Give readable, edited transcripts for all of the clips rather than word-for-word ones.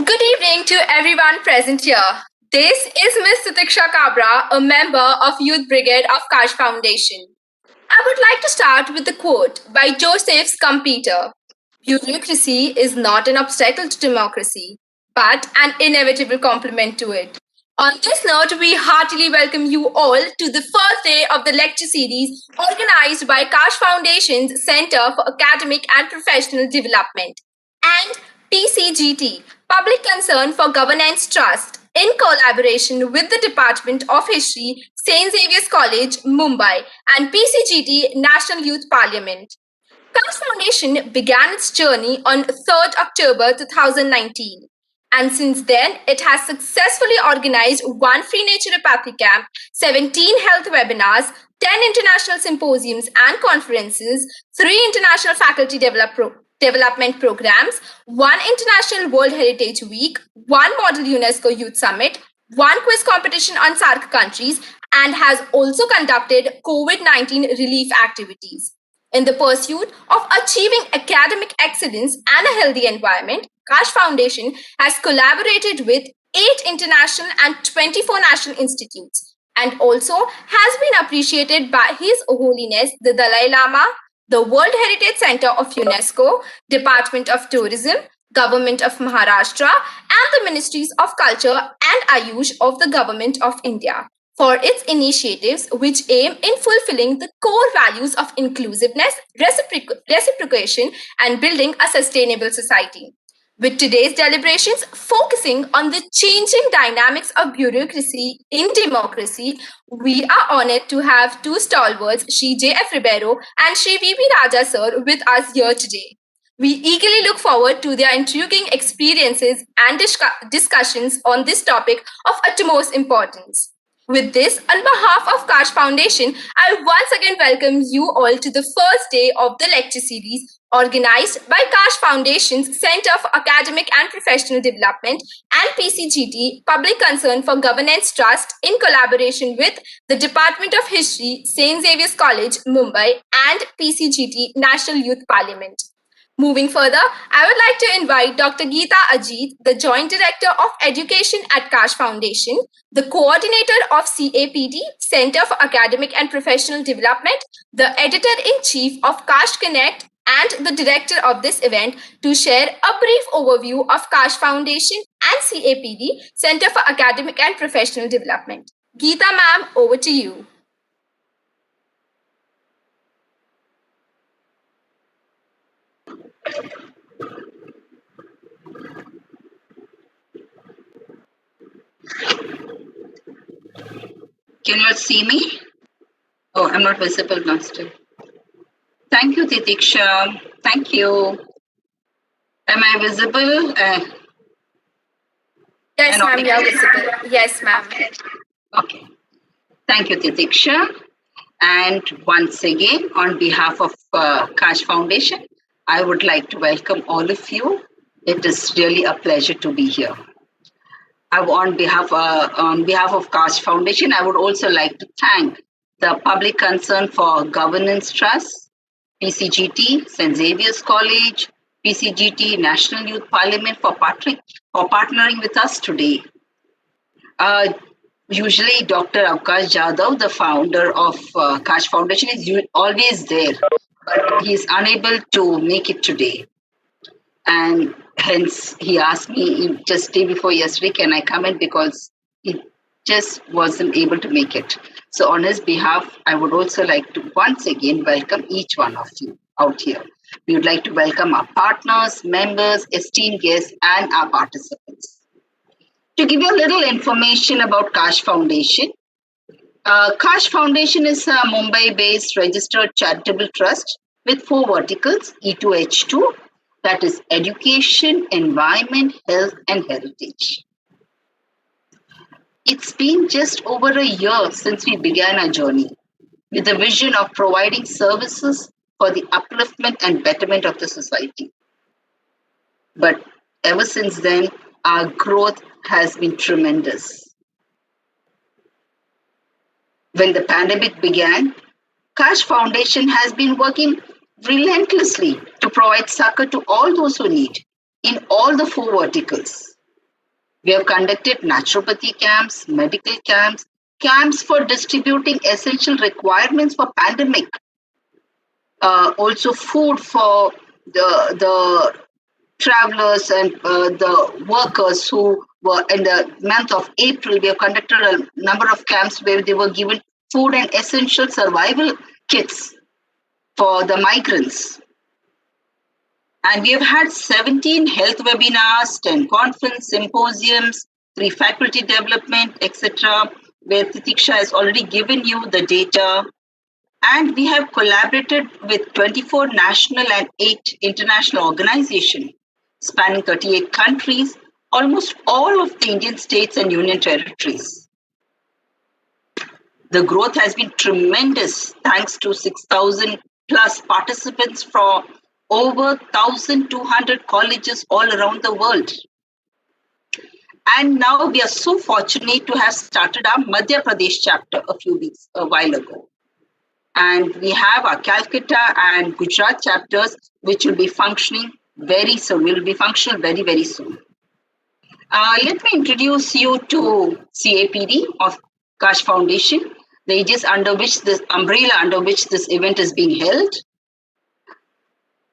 Good evening to everyone present here. This is Ms. Titiksha Kabra, a member of Youth Brigade of Kaash Foundation. I would like to start with a quote by Joseph Schumpeter. Bureaucracy is not an obstacle to democracy, but an inevitable complement to it. On this note, we heartily welcome you all to the first day of the lecture series organized by Kaash Foundation's Center for Academic and Professional Development and PCGT, Public Concern for Governance Trust, in collaboration with the Department of History, St. Xavier's College, Mumbai, and PCGT National Youth Parliament. Kaash Foundation began its journey on 3rd October 2019. And since then, it has successfully organized one free naturopathy camp, 17 health webinars, 10 international symposiums and conferences, 3 international faculty development programs, 1 International World Heritage Week, 1 Model UNESCO Youth Summit, 1 quiz competition on SAARC countries, and has also conducted COVID-19 relief activities. In the pursuit of achieving academic excellence and a healthy environment, Kaash Foundation has collaborated with 8 international and 24 national institutes and also has been appreciated by His Holiness the Dalai Lama, the World Heritage Center of UNESCO, Department of Tourism, Government of Maharashtra, and the Ministries of Culture and Ayush of the Government of India for its initiatives which aim in fulfilling the core values of inclusiveness, reciprocation, and building a sustainable society. With today's deliberations focusing on the changing dynamics of bureaucracy in democracy, we are honored to have two stalwarts, Shri J.F. Ribeiro and Shri V.P. Raja sir, with us here today. We eagerly look forward to their intriguing experiences and discussions on this topic of utmost importance. With this, on behalf of Kaash Foundation, I once again welcome you all to the first day of the lecture series organized by Kaash Foundation's Center for Academic and Professional Development and PCGT, Public Concern for Governance Trust, in collaboration with the Department of History, St. Xavier's College, Mumbai, and PCGT National Youth Parliament. Moving further, I would like to invite Dr. Geeta Ajit, the Joint Director of Education at Kaash Foundation, the Coordinator of CAPD, Center for Academic and Professional Development, the Editor-in-Chief of Kaash Connect, and the Director of this event to share a brief overview of Kaash Foundation and CAPD, Center for Academic and Professional Development. Geeta ma'am, over to you. Can you see me? Oh, I'm not visible now still. Thank you, Titiksha. Thank you. Am I visible? Yes, ma'am, you are visible. Yes, ma'am. Okay. Thank you, Titiksha. And once again, on behalf of Kaash Foundation, I would like to welcome all of you. It is really a pleasure to be here. On behalf of Kaash Foundation, I would also like to thank the Public Concern for Governance Trust, PCGT, St. Xavier's College, PCGT National Youth Parliament for partnering with us today. Usually, Dr. Avkash Jadhav, the founder of Kaash Foundation, is always there, but he is unable to make it today. And hence, he asked me just day before yesterday, can I come in, because he just wasn't able to make it. So on his behalf, I would also like to once again welcome each one of you out here. We would like to welcome our partners, members, esteemed guests, and our participants. To give you a little information about Kaash Foundation, Kaash Foundation is a Mumbai-based registered charitable trust with 4 verticals, E2H2, that is education, environment, health, and heritage. It's been just over a year since we began our journey with the vision of providing services for the upliftment and betterment of the society. But ever since then, our growth has been tremendous. When the pandemic began, Kaash Foundation has been working relentlessly to provide succor to all those who need in all the 4 verticals. We have conducted naturopathy camps, medical camps, camps for distributing essential requirements for pandemic, also food for the travelers and the workers who were in the month of April. We have conducted a number of camps where they were given food and essential survival kits for the migrants. And we have had 17 health webinars, 10 conference symposiums, 3 faculty development, etc., where Titiksha has already given you the data. And we have collaborated with 24 national and 8 international organizations spanning 38 countries, almost all of the Indian states and union territories. The growth has been tremendous thanks to 6,000 plus participants from over 1,200 colleges all around the world. And now we are so fortunate to have started our Madhya Pradesh chapter a while ago. And we have our Calcutta and Gujarat chapters, which will be functioning very soon. Will be functional very, very soon. Let me introduce you to CAPD of KASH Foundation, the aegis under which this umbrella under which this event is being held.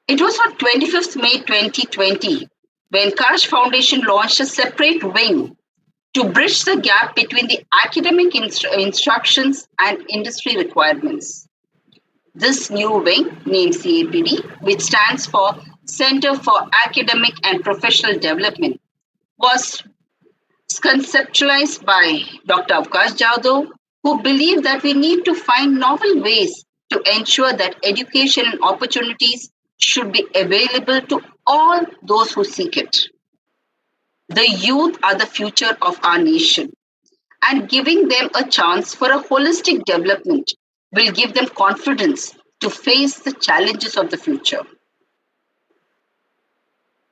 It was on 25th May 2020 when KASH Foundation launched a separate wing to bridge the gap between the academic instructions and industry requirements. This new wing, named CAPD, which stands for Center for Academic and Professional Development, was conceptualized by Dr. Kaash Jadhav, who believed that we need to find novel ways to ensure that education and opportunities should be available to all those who seek it. The youth are the future of our nation, and giving them a chance for a holistic development will give them confidence to face the challenges of the future.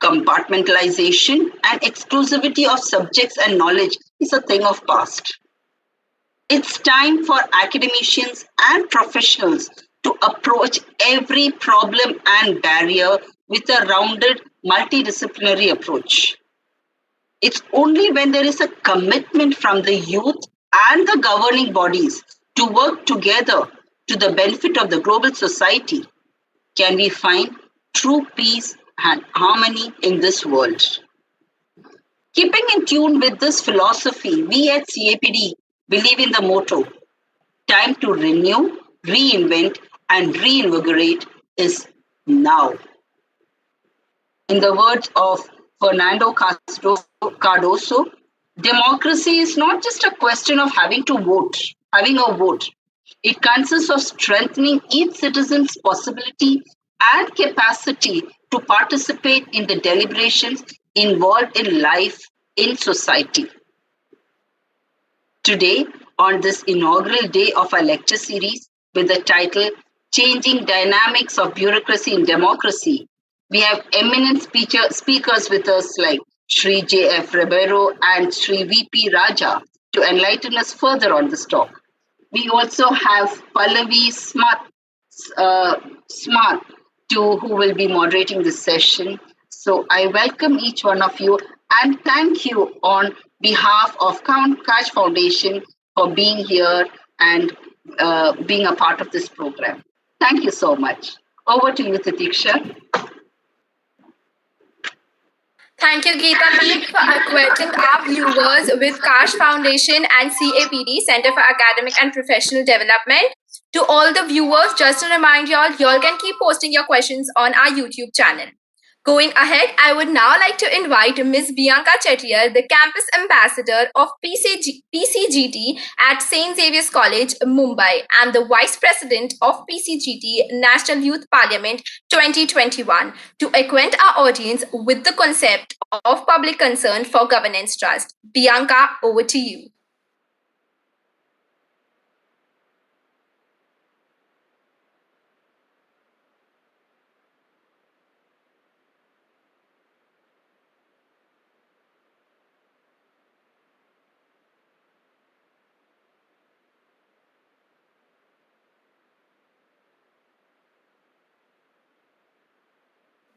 Compartmentalization and exclusivity of subjects and knowledge is a thing of past. It's time for academicians and professionals to approach every problem and barrier with a rounded, multidisciplinary approach. It's only when there is a commitment from the youth and the governing bodies to work together to the benefit of the global society can we find true peace and harmony in this world. Keeping in tune with this philosophy, we at CAPD believe in the motto, time to renew, reinvent, and reinvigorate is now. In the words of Fernando Cardoso, democracy is not just a question of having a vote. It consists of strengthening each citizen's possibility and capacity to participate in the deliberations involved in life in society. Today, on this inaugural day of our lecture series with the title Changing Dynamics of Bureaucracy in Democracy, we have eminent speakers with us like Sri J.F. Ribeiro and Sri V.P. Raja to enlighten us further on this talk. We also have Pallavi Smart who will be moderating this session. So I welcome each one of you and thank you on behalf of KASH Foundation for being here and being a part of this program. Thank you so much. Over to you, Titiksha. Thank you, Geeta, for acquainting our viewers with KASH Foundation and CAPD, Center for Academic and Professional Development. To all the viewers, just to remind y'all can keep posting your questions on our YouTube channel. Going ahead, I would now like to invite Ms. Bianca Chettier, the Campus Ambassador of PCGT at St. Xavier's College, Mumbai, and the Vice President of PCGT National Youth Parliament 2021, to acquaint our audience with the concept of public concern for governance trust. Bianca, over to you.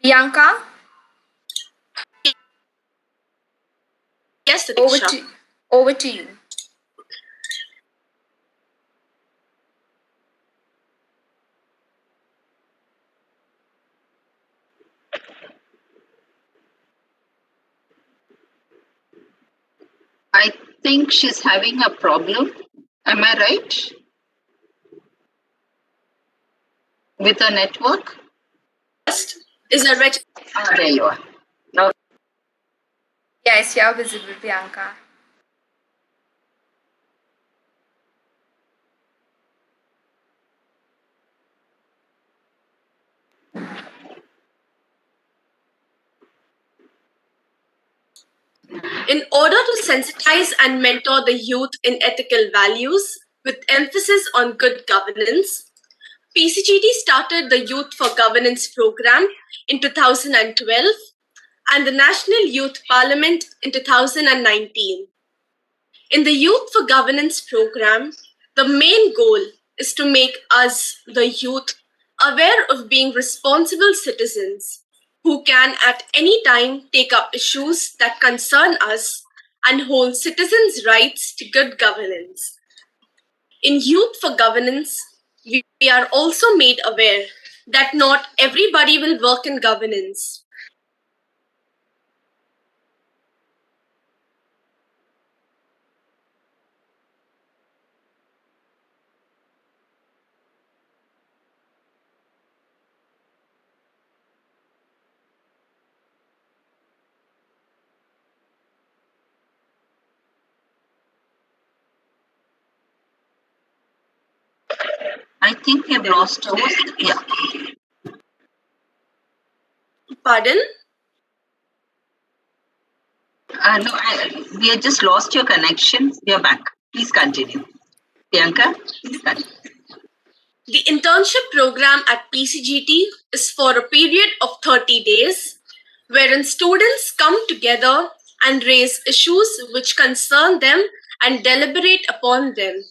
Bianca? Yes, Satiksha. Over to you. I think she's having a problem. Am I right? With the network? Is a reg- Ah, there you are. Now, Yes, you're visible, Bianca. In order to sensitize and mentor the youth in ethical values, with emphasis on good governance, PCGT started the Youth for Governance program in 2012 and the National Youth Parliament in 2019. In the Youth for Governance program, the main goal is to make us, the youth, aware of being responsible citizens who can at any time take up issues that concern us and hold citizens' rights to good governance. In Youth for Governance, we are also made aware that not everybody will work in governance. I think we have lost host. Yeah. Pardon? No, we have just lost your connection. You're back. Please continue. Bianca, please continue. The internship program at PCGT is for a period of 30 days, wherein students come together and raise issues which concern them and deliberate upon them.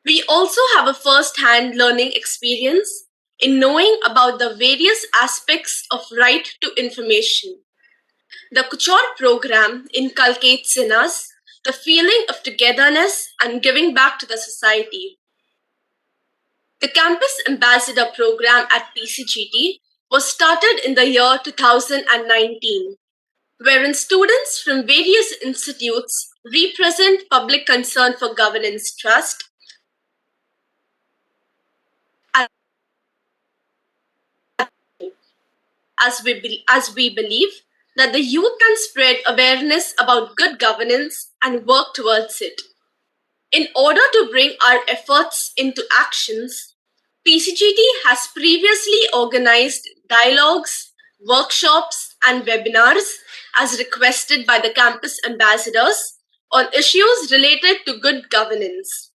We also have a first hand learning experience in knowing about the various aspects of right to information. The Kuchor program inculcates in us the feeling of togetherness and giving back to the society. The Campus Ambassador program at PCGT was started in the year 2019, wherein students from various institutes represent public concern for governance trust as we believe that the youth can spread awareness about good governance and work towards it. In order to bring our efforts into actions, PCGT has previously organized dialogues, workshops, and webinars as requested by the campus ambassadors on issues related to good governance.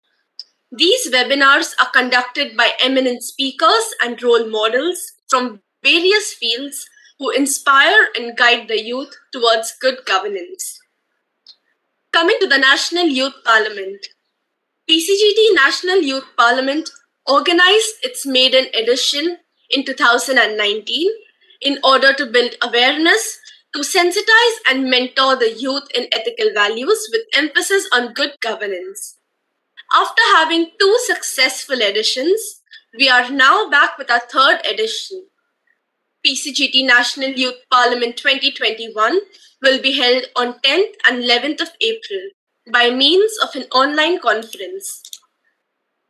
These webinars are conducted by eminent speakers and role models from various fields who inspire and guide the youth towards good governance. Coming to the National Youth Parliament, PCGT National Youth Parliament organized its maiden edition in 2019 in order to build awareness, to sensitize and mentor the youth in ethical values with emphasis on good governance. After having two successful editions, we are now back with our third edition. PCGT National Youth Parliament 2021 will be held on 10th and 11th of April by means of an online conference.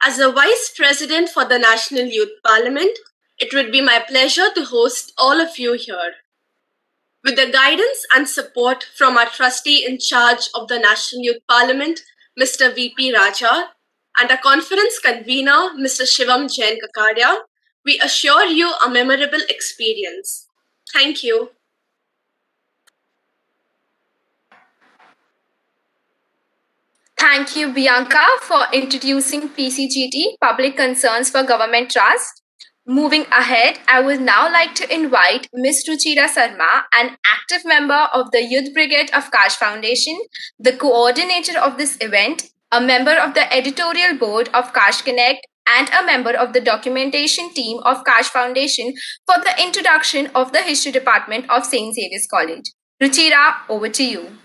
As a Vice President for the National Youth Parliament, it would be my pleasure to host all of you here. With the guidance and support from our trustee in charge of the National Youth Parliament, Mr. VP Raja, and our conference convener, Mr. Shivam Jain Kakadia, we assure you a memorable experience. Thank you. Thank you, Bianca, for introducing PCGT, Public Concerns for Government Trust. Moving ahead, I would now like to invite Ms. Ruchira Sarma, an active member of the Youth Brigade of KASH Foundation, the coordinator of this event, a member of the editorial board of KASH Connect, and a member of the documentation team of KASH Foundation for the introduction of the History Department of St. Xavier's College. Ruchira, over to you.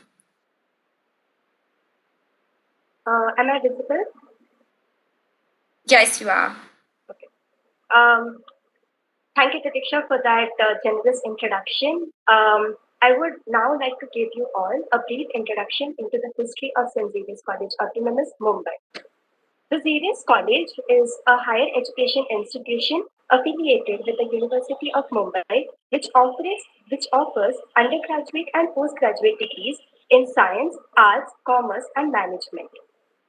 Am I visible? Yes, you are. Okay. Um, Thank you, Tatiksha, for that generous introduction. I would now like to give you all a brief introduction into the history of St. Xavier's College, Autonomous, Mumbai. The Xavier's College is a higher education institution affiliated with the University of Mumbai, which offers undergraduate and postgraduate degrees in science, arts, commerce, and management.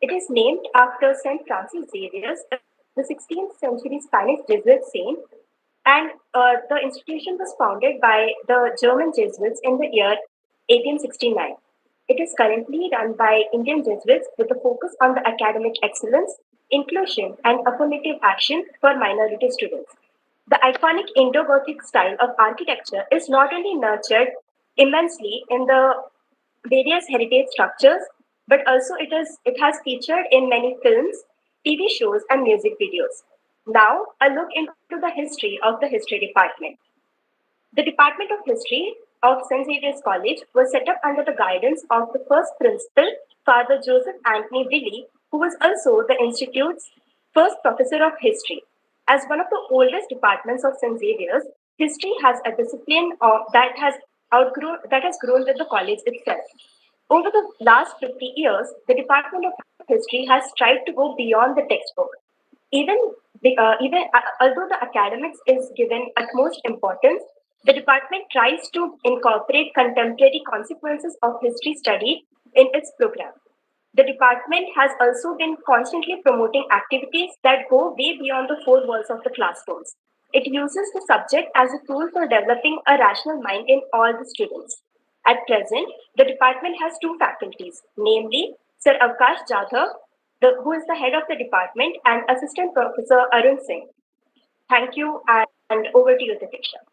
It is named after St. Francis Xavier, the 16th century Spanish Jesuit saint, and the institution was founded by the German Jesuits in the year 1869. It is currently run by Indian Jesuits with a focus on the academic excellence, inclusion, and affirmative action for minority students. The iconic Indo Gothic style of architecture is not only nurtured immensely in the various heritage structures, but also it has featured in many films, TV shows, and music videos. Now, a look into the history of the history department. The Department of History of St. Xavier's College was set up under the guidance of the first principal, Father Joseph Anthony Willie, who was also the Institute's first professor of history. As one of the oldest departments of St. Xavier's, history has a discipline that has grown with the college itself. Over the last 50 years, the Department of History has tried to go beyond the textbook. Although the academics is given utmost importance, the department tries to incorporate contemporary consequences of history study in its program. The department has also been constantly promoting activities that go way beyond the four walls of the classrooms. It uses the subject as a tool for developing a rational mind in all the students. At present, the department has two faculties, namely Sir Avkash Jadhav, who is the head of the department, and Assistant Professor Arun Singh. Thank you, and over to you, Tatiksha.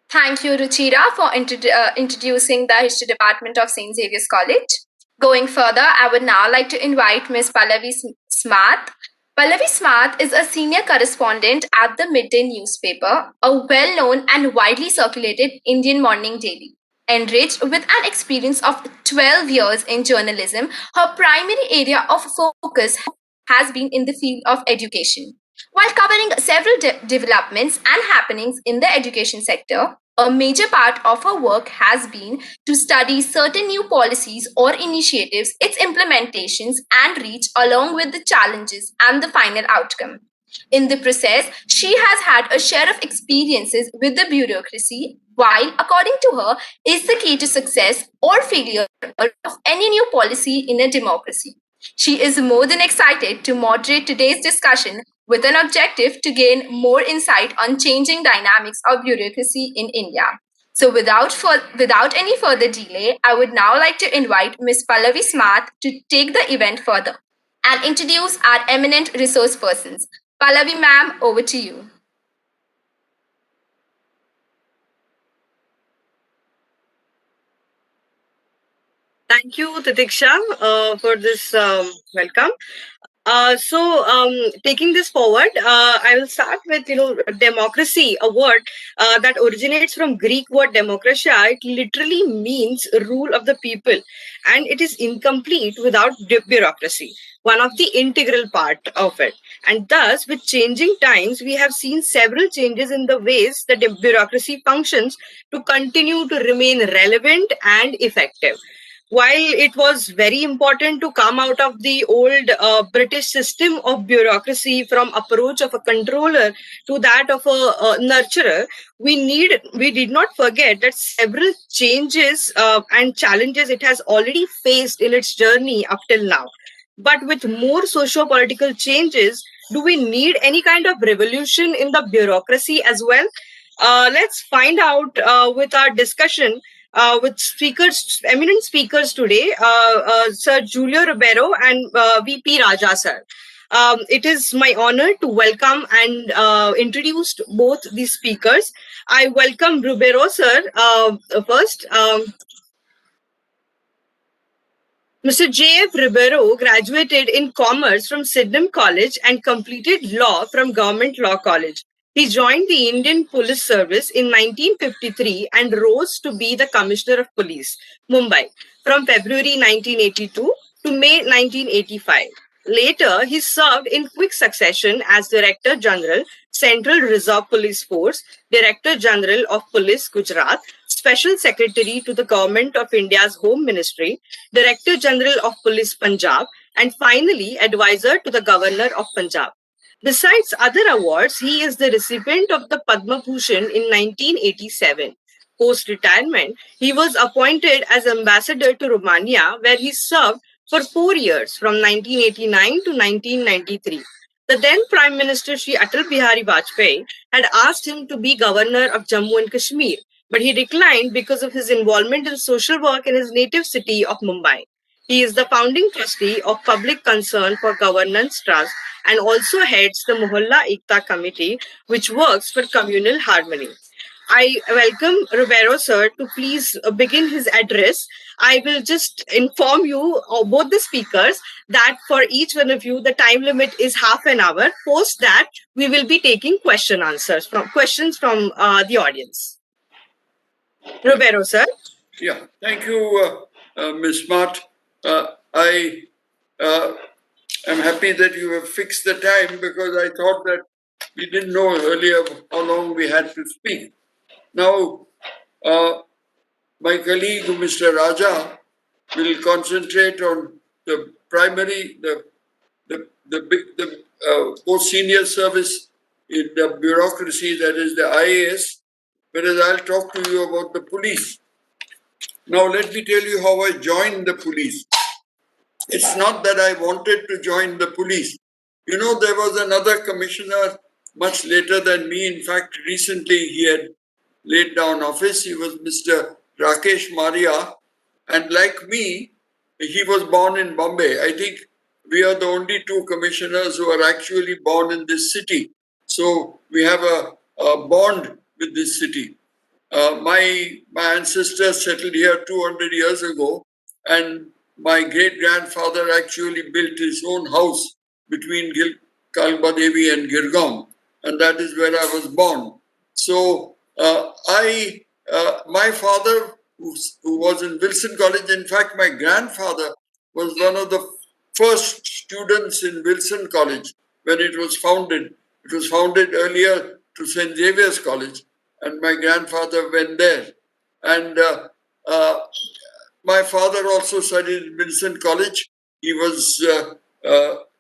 Thank you, Ruchira, for introducing the History Department of St. Xavier's College. Going further, I would now like to invite Ms. Pallavi Smarth. Pallavi Smarth is a senior correspondent at the Midday newspaper, a well known and widely circulated Indian morning daily. Enriched with an experience of 12 years in journalism, her primary area of focus has been in the field of education. While covering several developments and happenings in the education sector, a major part of her work has been to study certain new policies or initiatives, its implementations and reach, along with the challenges and the final outcome. In the process, she has had a share of experiences with the bureaucracy, while, according to her, is the key to success or failure of any new policy in a democracy. She is more than excited to moderate today's discussion with an objective to gain more insight on changing dynamics of bureaucracy in India. So, without any further delay, I would now like to invite Ms. Pallavi Smarth to take the event further and introduce our eminent resource persons. Pallavi ma'am, over to you. Thank you, Tatiksha, for this welcome. Taking this forward, I will start with democracy, a word that originates from Greek word demokratia. It literally means rule of the people, and it is incomplete without bureaucracy, one of the integral part of it. And thus, with changing times, we have seen several changes in the ways that the bureaucracy functions to continue to remain relevant and effective. While it was very important to come out of the old British system of bureaucracy, from approach of a controller to that of a nurturer, we did not forget that several changes and challenges it has already faced in its journey up till now. But with more socio-political changes, do we need any kind of revolution in the bureaucracy as well? Let's find out with our discussion with eminent speakers today, Sir Julio Ribeiro and VP Raja sir. It is my honor to welcome and introduce both these speakers. I welcome Ribeiro sir first. Mr. J.F. Ribeiro graduated in Commerce from Sydenham College and completed Law from Government Law College. He joined the Indian Police Service in 1953 and rose to be the Commissioner of Police, Mumbai, from February 1982 to May 1985. Later, he served in quick succession as Director General, Central Reserve Police Force, Director General of Police Gujarat, Special Secretary to the Government of India's Home Ministry, Director General of Police Punjab, and finally, Advisor to the Governor of Punjab. Besides other awards, he is the recipient of the Padma Bhushan in 1987. Post retirement, he was appointed as ambassador to Romania, where he served for 4 years from 1989 to 1993. The then Prime Minister Sri Atal Bihari Vajpayee had asked him to be governor of Jammu and Kashmir, but he declined because of his involvement in social work in his native city of Mumbai. He is the founding trustee of Public Concern for Governance Trust and also heads the Mohalla Ekta Committee, which works for communal harmony. I welcome Ribeiro sir to please begin his address. I will just inform you, both the speakers, that for each one of you, the time limit is half an hour. Post that, we will be taking questions from the audience. Ribeiro sir. Yeah, thank you, Ms. Smart. I am happy that you have fixed the time because I thought that we didn't know earlier how long we had to speak. Now, my colleague, Mr. Raja, will concentrate on the primary, the most senior service in the bureaucracy, that is the IAS, whereas I'll talk to you about the police. Now, let me tell you how I joined the police. It's not that I wanted to join the police. You know, there was another commissioner much later than me. In fact, recently he had laid down office. He was Mr. Rakesh Maria. And like me, he was born in Bombay. I think we are the only two commissioners who are actually born in this city. So we have a bond with this city. My ancestors settled here 200 years ago, and my great grandfather actually built his own house between Kalba Devi and Girgaon, and that is where I was born. So my father, who was in Wilson College, in fact, my grandfather was one of the first students in Wilson College when it was founded. It was founded earlier to St. Xavier's College, and my grandfather went there. And my father also studied in Wilson College. He was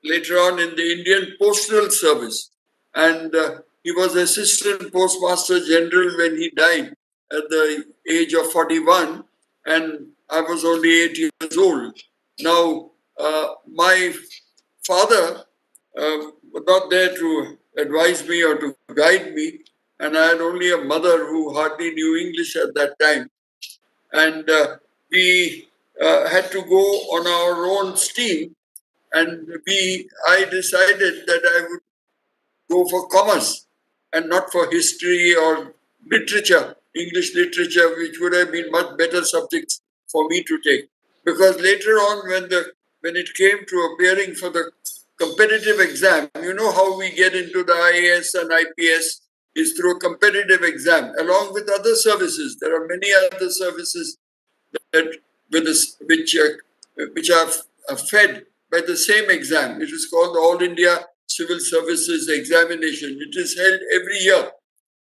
later on in the Indian Postal Service, and he was Assistant Postmaster General when he died at the age of 41, and I was only 8 years old. Now, my father was not there to advise me or to guide me, and I had only a mother who hardly knew English at that time. And we had to go on our own steam, and I decided that I would go for commerce and not for history or literature, English literature, which would have been much better subjects for me to take. Because later on, when it came to appearing for the competitive exam, you know how we get into the IAS and IPS is through a competitive exam, along with other services. There are many other services that which are fed by the same exam. It is called the All India Civil Services Examination. It is held every year,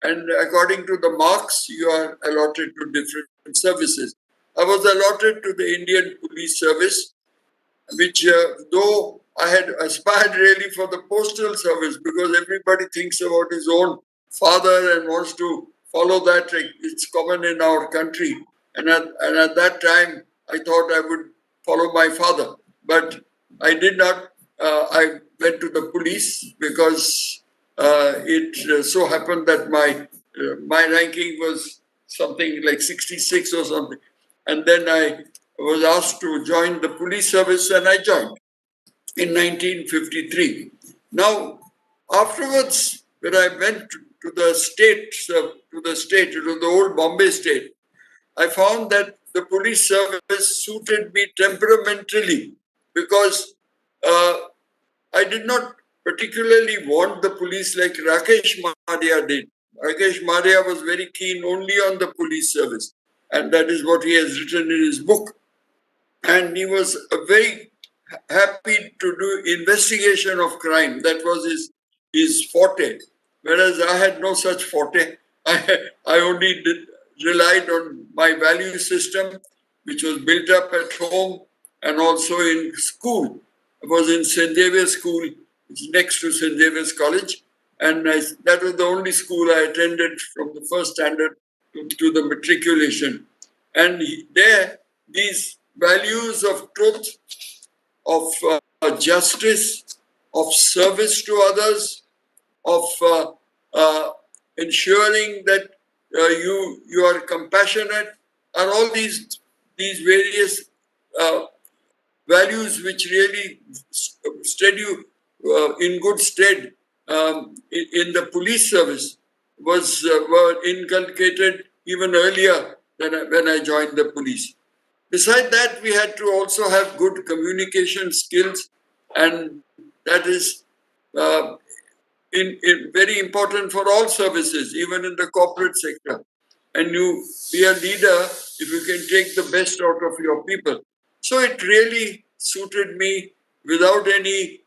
and according to the marks, you are allotted to different services. I was allotted to the Indian Police Service, which though I had aspired really for the postal service, because everybody thinks about his own father and wants to follow that. It's common in our country. And at that time, I thought I would follow my father. But I did not. I went to the police because it so happened that my ranking was something like 66 or something. And then I was asked to join the police service, and I joined in 1953. Now, afterwards, when I went to the state, to the old Bombay state, I found that the police service suited me temperamentally because I did not particularly want the police like Rakesh Madia did. Rakesh Madia was very keen only on the police service, and that is what he has written in his book. And he was very happy to do investigation of crime. That was his forte. Whereas I had no such forte. I only relied on my value system, which was built up at home and also in school. I was in St. Xavier's School, which is next to St. Xavier's College. And that was the only school I attended from the first standard to the matriculation. And there, these values of truth, of justice, of service to others, of ensuring that you are compassionate, are all these various values which really stead you in good stead in the police service were inculcated even earlier than when I joined the police. Besides that, we had to also have good communication skills, and that is uh, very important for all services, even in the corporate sector. And you be a leader if you can take the best out of your people. So it really suited me without any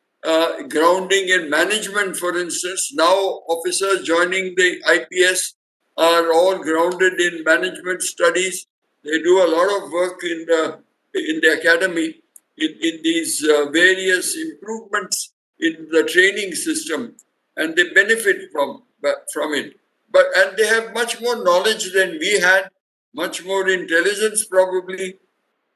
grounding in management, for instance. Now, officers joining the IPS are all grounded in management studies. They do a lot of work in the academy in these various improvements in the training system, and they benefit from it. And they have much more knowledge than we had, much more intelligence probably.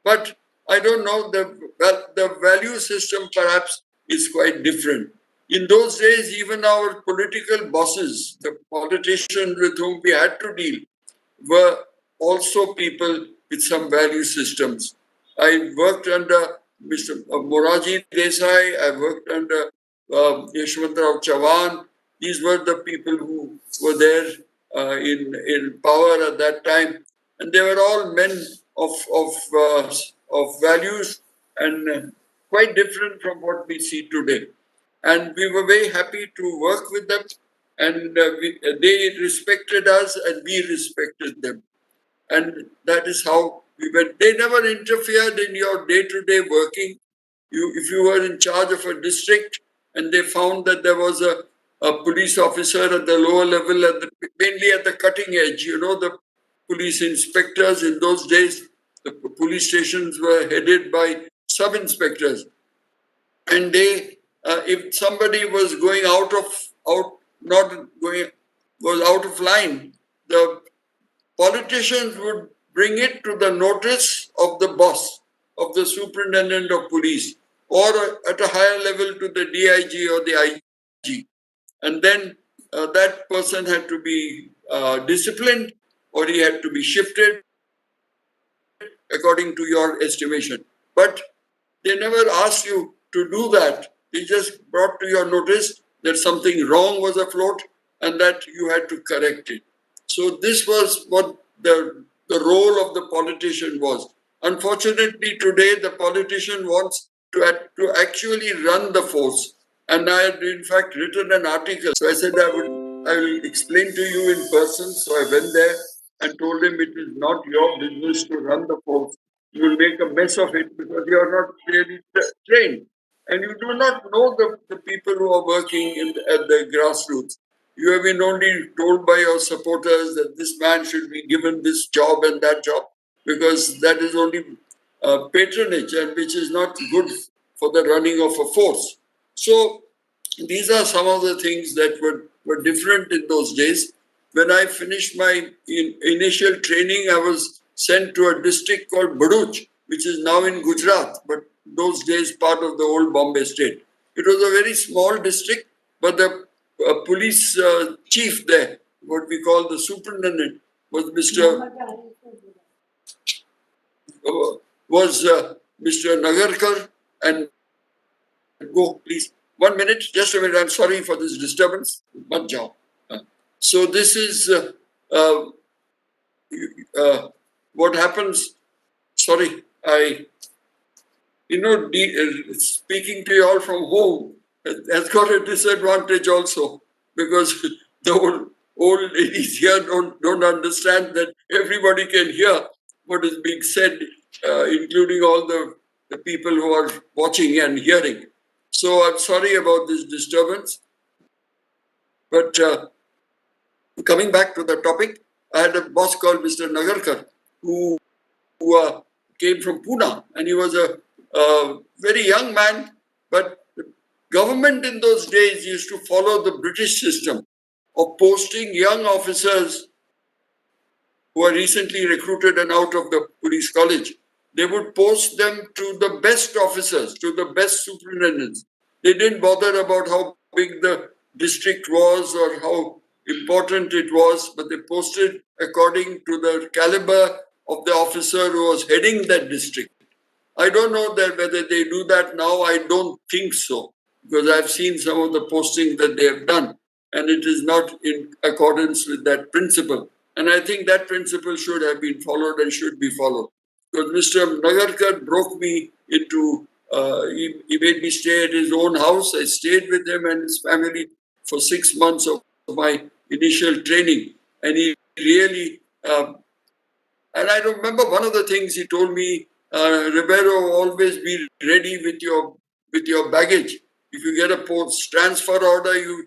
But I don't know, the value system perhaps is quite different. In those days, even our political bosses, the politicians with whom we had to deal, were also people with some value systems. I worked under Mr. Moraji Desai, I worked under Yashwantrao Chavan. These were the people who were there in power at that time. And they were all men of values and quite different from what we see today. And we were very happy to work with them, and they respected us and we respected them. And that is how we went. They never interfered in your day-to-day working. If you were in charge of a district and they found that there was a police officer at the lower level, mainly at the cutting edge, the police inspectors in those days, the police stations were headed by sub-inspectors. And if somebody was was out of line, the politicians would bring it to the notice of the boss, of the superintendent of police, or at a higher level to the DIG or the IG. And then that person had to be disciplined, or he had to be shifted according to your estimation. But they never asked you to do that. They just brought to your notice that something wrong was afloat and that you had to correct it. So this was what the role of the politician was. Unfortunately, today the politician wants to actually run the force. And I had in fact written an article. So I said I will explain to you in person. So I went there and told him it is not your business to run the force. You will make a mess of it because you are not really trained. And you do not know the people who are working at the grassroots. You have been only told by your supporters that this man should be given this job and that job, because that is only patronage, and which is not good for the running of a force. So these are some of the things that were different in those days. When I finished my initial training, I was sent to a district called Bharuch, which is now in Gujarat, but those days part of the old Bombay state. It was a very small district, but the police chief there, what we call the superintendent, was Mr. Nagarkar. And go, please. 1 minute, just a minute. I'm sorry for this disturbance. Mat jao. So this is what happens. Sorry, speaking to you all from home, has got a disadvantage also, because the old ladies here don't understand that everybody can hear what is being said, including all the people who are watching and hearing. So I'm sorry about this disturbance. But coming back to the topic, I had a boss called Mr. Nagarkar who came from Pune, and he was a very young man, but the government in those days used to follow the British system of posting young officers who are recently recruited and out of the police college. They would post them to the best officers, to the best superintendents. They didn't bother about how big the district was or how important it was, but they posted according to the caliber of the officer who was heading that district. I don't know that whether they do that now. I don't think so, because I've seen some of the postings that they have done, and it is not in accordance with that principle. And I think that principle should have been followed and should be followed. Because Mr. Nagarkar broke me into, he made me stay at his own house. I stayed with him and his family for 6 months of my initial training. And he really, and I remember one of the things he told me, Ribeiro, always be ready with your baggage. If you get a post transfer order, you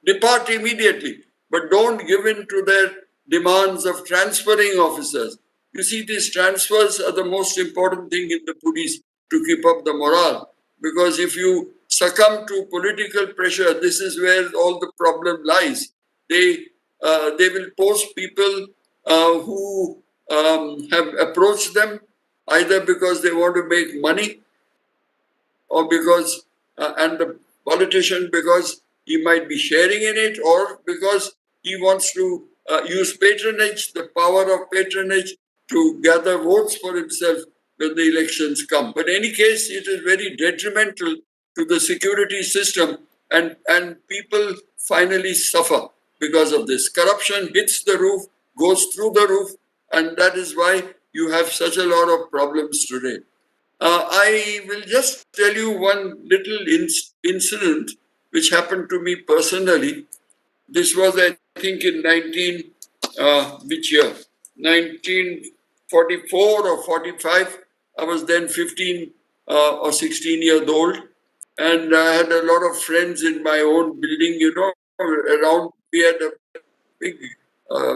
depart immediately, but don't give in to their demands of transferring officers. You see, these transfers are the most important thing in the police to keep up the morale. Because if you succumb to political pressure, this is where all the problem lies. They will post people who have approached them either because they want to make money or because, and the politician because he might be sharing in it, or because he wants to use patronage, the power of patronage, to gather votes for himself when the elections come. But in any case, it is very detrimental to the security system, and people finally suffer because of this. Corruption hits the roof, goes through the roof, and that is why you have such a lot of problems today. I will just tell you one little incident which happened to me personally. This was, I think, in which year? 1944 or 45. I was then 15 or 16 years old. And I had a lot of friends in my own building, around. We had a big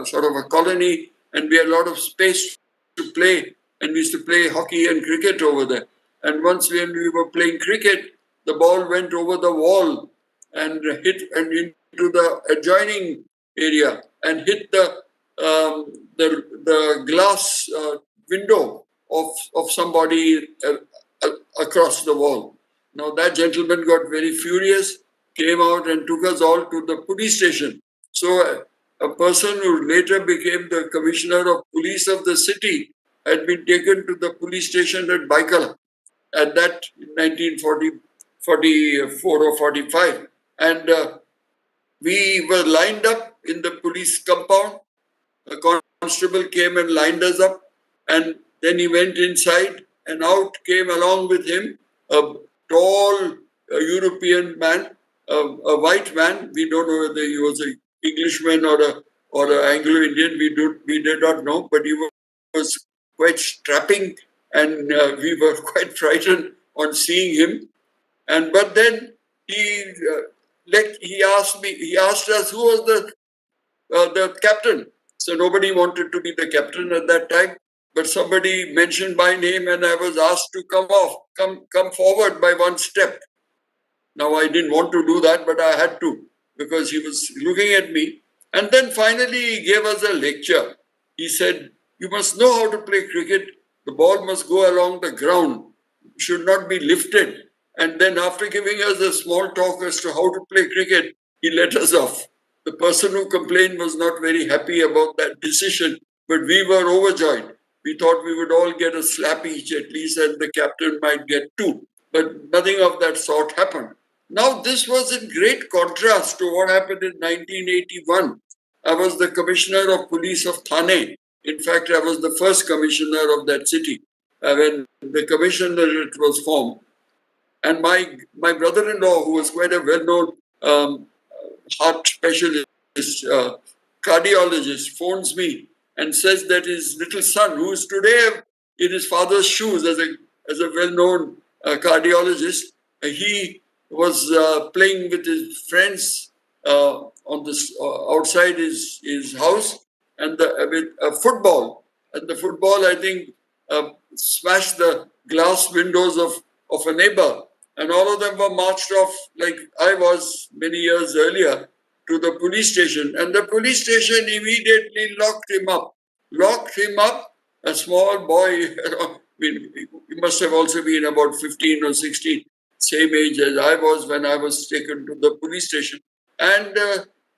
sort of a colony, and we had a lot of space to play. And we used to play hockey and cricket over there. And once when we were playing cricket, the ball went over the wall and hit and into the adjoining area and hit the glass window of somebody across the wall. Now that gentleman got very furious, came out and took us all to the police station. So a person who later became the commissioner of police of the city had been taken to the police station at Baikala at that 1944 or 45. And we were lined up in the police compound. A constable came and lined us up, and then he went inside, and out came along with him a tall European man, a white man. We don't know whether he was an Englishman or an Anglo-Indian. We did not know, but he was quite strapping, and we were quite frightened on seeing him. But then he asked us who was the captain. So nobody wanted to be the captain at that time, but somebody mentioned my name, and I was asked to come forward by one step. Now I didn't want to do that, but I had to, because he was looking at me. And then finally he gave us a lecture. He said, "You must know how to play cricket. The ball must go along the ground, should not be lifted." And then after giving us a small talk as to how to play cricket, he let us off. The person who complained was not very happy about that decision, but we were overjoyed. We thought we would all get a slap each at least, and the captain might get two. But nothing of that sort happened. Now, this was in great contrast to what happened in 1981. I was the commissioner of police of Thane. In fact, I was the first commissioner of that city when the commissionerate was formed. And my brother-in-law, who was quite a well-known heart specialist, cardiologist, phones me and says that his little son, who is today in his father's shoes as a well-known cardiologist, he was playing with his friends on this outside his house, and with a football, and the football, I think, smashed the glass windows of a neighbor, and all of them were marched off like I was many years earlier to the police station, and the police station immediately locked him up. Locked him up, a small boy, I mean, he must have also been about 15 or 16, same age as I was when I was taken to the police station. And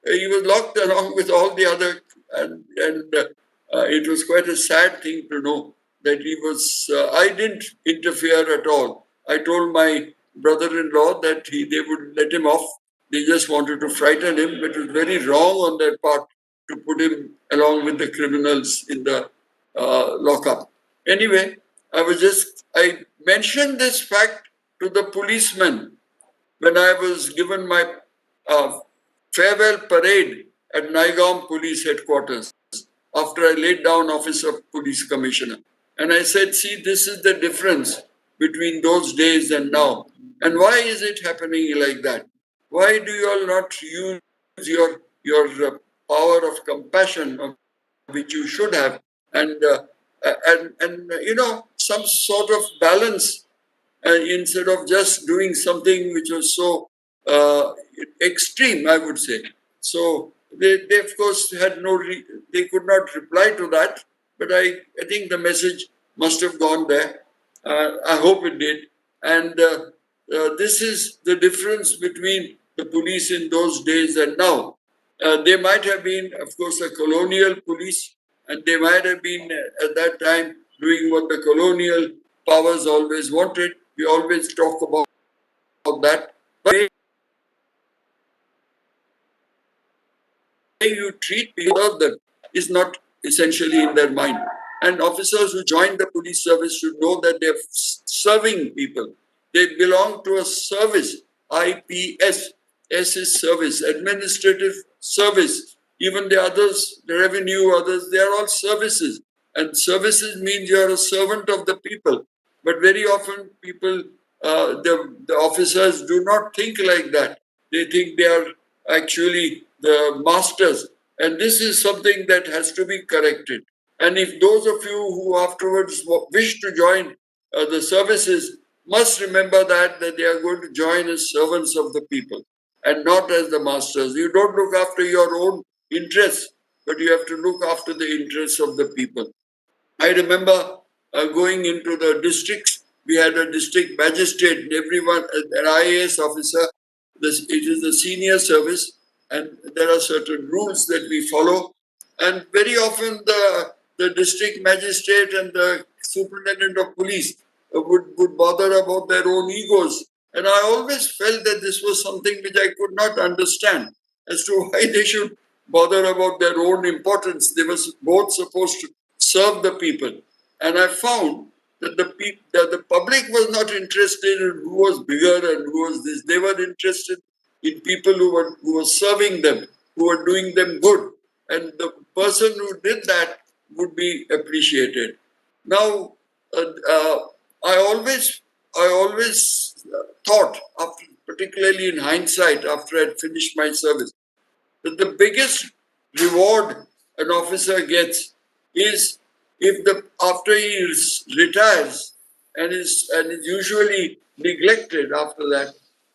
he was locked along with all the other, and it was quite a sad thing to know that he was. I didn't interfere at all. I told my brother-in-law that they would let him off. They just wanted to frighten him, but it was very wrong on their part to put him along with the criminals in the lockup. Anyway, I mentioned this fact to the policeman when I was given my farewell parade at Naigaon Police Headquarters after I laid down Office of Police Commissioner. And I said, see, this is the difference between those days and now. And why is it happening like that? Why do you all not use your power of compassion, which you should have, and some sort of balance, instead of just doing something which was so extreme, I would say. So they of course had they could not reply to that, but I think the message must have gone there. I hope it did. And this is the difference between the police in those days and now. They might have been, of course, a colonial police, and they might have been at that time doing what the colonial powers always wanted. We always talk about that. But the way you treat people is not essentially in their mind. And officers who join the police service should know that they're serving people. They belong to a service. IPS. S is service, administrative service. Even the others, the revenue, others, they are all services. And services means you are a servant of the people. But very often people, the officers do not think like that. They think they are actually the masters. And this is something that has to be corrected. And if those of you who afterwards wish to join the services must remember that they are going to join as servants of the people and not as the masters. You don't look after your own interests, but you have to look after the interests of the people. I remember going into the districts. We had a district magistrate, and everyone, an IAS officer. It is the senior service, and there are certain rules that we follow. And very often, the district magistrate and the superintendent of police would bother about their own egos. And I always felt that this was something which I could not understand as to why they should bother about their own importance. They were both supposed to serve the people. And I found that the public was not interested in who was bigger and who was this. They were interested in people who were serving them, who were doing them good. And the person who did that would be appreciated. Now, I always thought, particularly in hindsight, after I had finished my service, that the biggest reward an officer gets is if after he retires and is usually neglected after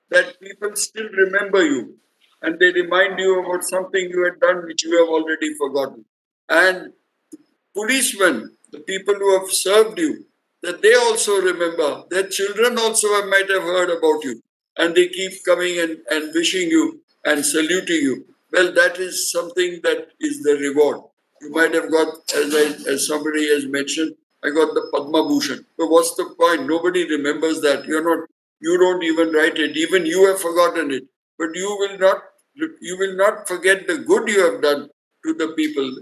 that people still remember you and they remind you about something you had done which you have already forgotten. And policemen, the people who have served you, that they also remember. Their children also might have heard about you, and they keep coming and wishing you and saluting you. Well, that is something that is the reward. You might have got, as somebody has mentioned, I got the Padma Bhushan. But what's the point? Nobody remembers that. You don't even write it. Even you have forgotten it. But you will not forget the good you have done to the people,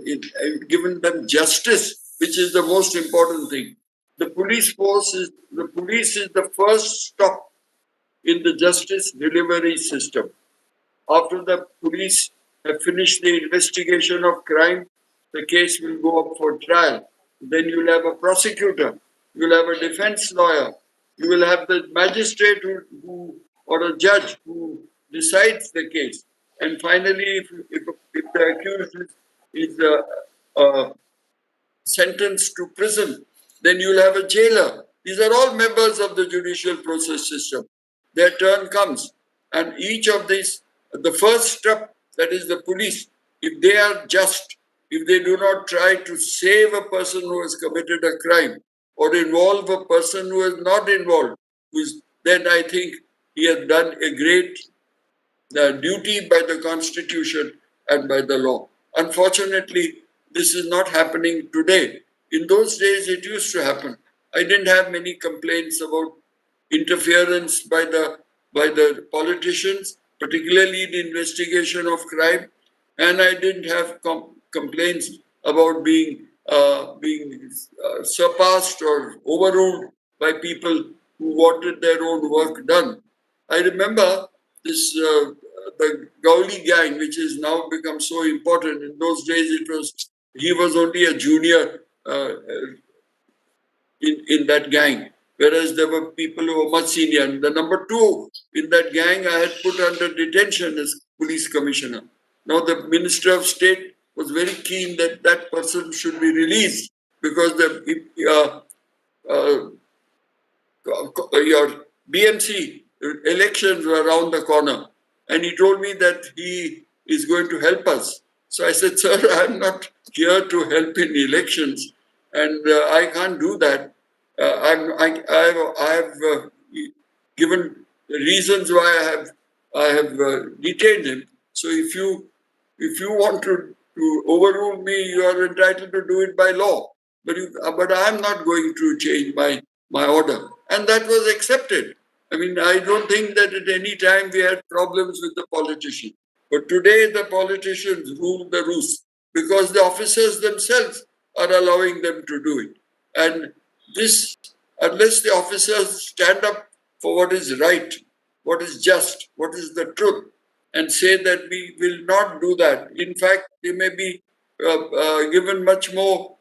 given them justice, which is the most important thing. The police is the first stop in the justice delivery system. After the police have finished the investigation of crime, the case will go up for trial. Then you'll have a prosecutor, you'll have a defense lawyer, you will have the magistrate who or a judge who decides the case. And finally, if the accused is sentenced to prison, then you'll have a jailer. These are all members of the judicial process system. Their turn comes. And each of these, the first step, that is the police, if they are just, if they do not try to save a person who has committed a crime or involve a person who is not involved, then I think he has done a great duty by the Constitution and by the law. Unfortunately, this is not happening today. In those days, it used to happen. I didn't have many complaints about interference by the politicians, particularly in the investigation of crime, and I didn't have complaints about being surpassed or overruled by people who wanted their own work done. I remember this the Gauli gang, which has now become so important. In those days, he was only a junior in that gang, whereas there were people who were much senior. And the number two in that gang, I had put under detention as police commissioner. Now the Minister of State was very keen that that person should be released because your BMC elections were around the corner. And he told me that he is going to help us. So I said, sir, I'm not here to help in elections, and I can't do that. I have given reasons why I have detained him. So if you want to overrule me, you are entitled to do it by law. But I am not going to change my order, and that was accepted. I mean, I don't think that at any time we had problems with the politicians. But today the politicians rule the roost because the officers themselves are allowing them to do it. And this, unless the officers stand up for what is right, what is just, what is the truth, and say that we will not do that. In fact, they may be given much more.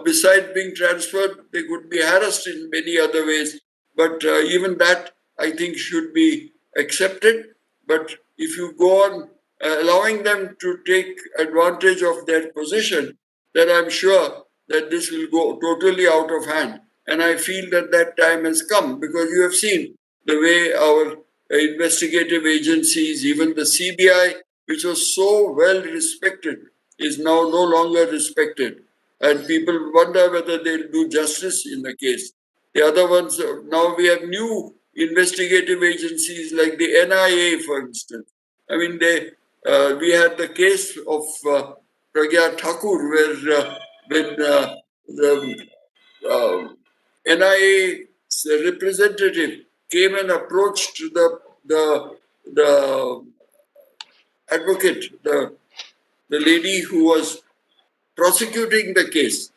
Besides being transferred, they could be harassed in many other ways. But even that, I think, should be accepted. But if you go on allowing them to take advantage of their position, then I'm sure that this will go totally out of hand. And I feel that that time has come because you have seen the way our investigative agencies, even the CBI, which was so well respected, is now no longer respected. And people wonder whether they'll do justice in the case. The other ones, now we have new investigative agencies like the NIA, for instance. I mean, we had the case of Pragya Thakur, where when the NIA representative came and approached the advocate, the lady who was prosecuting the case,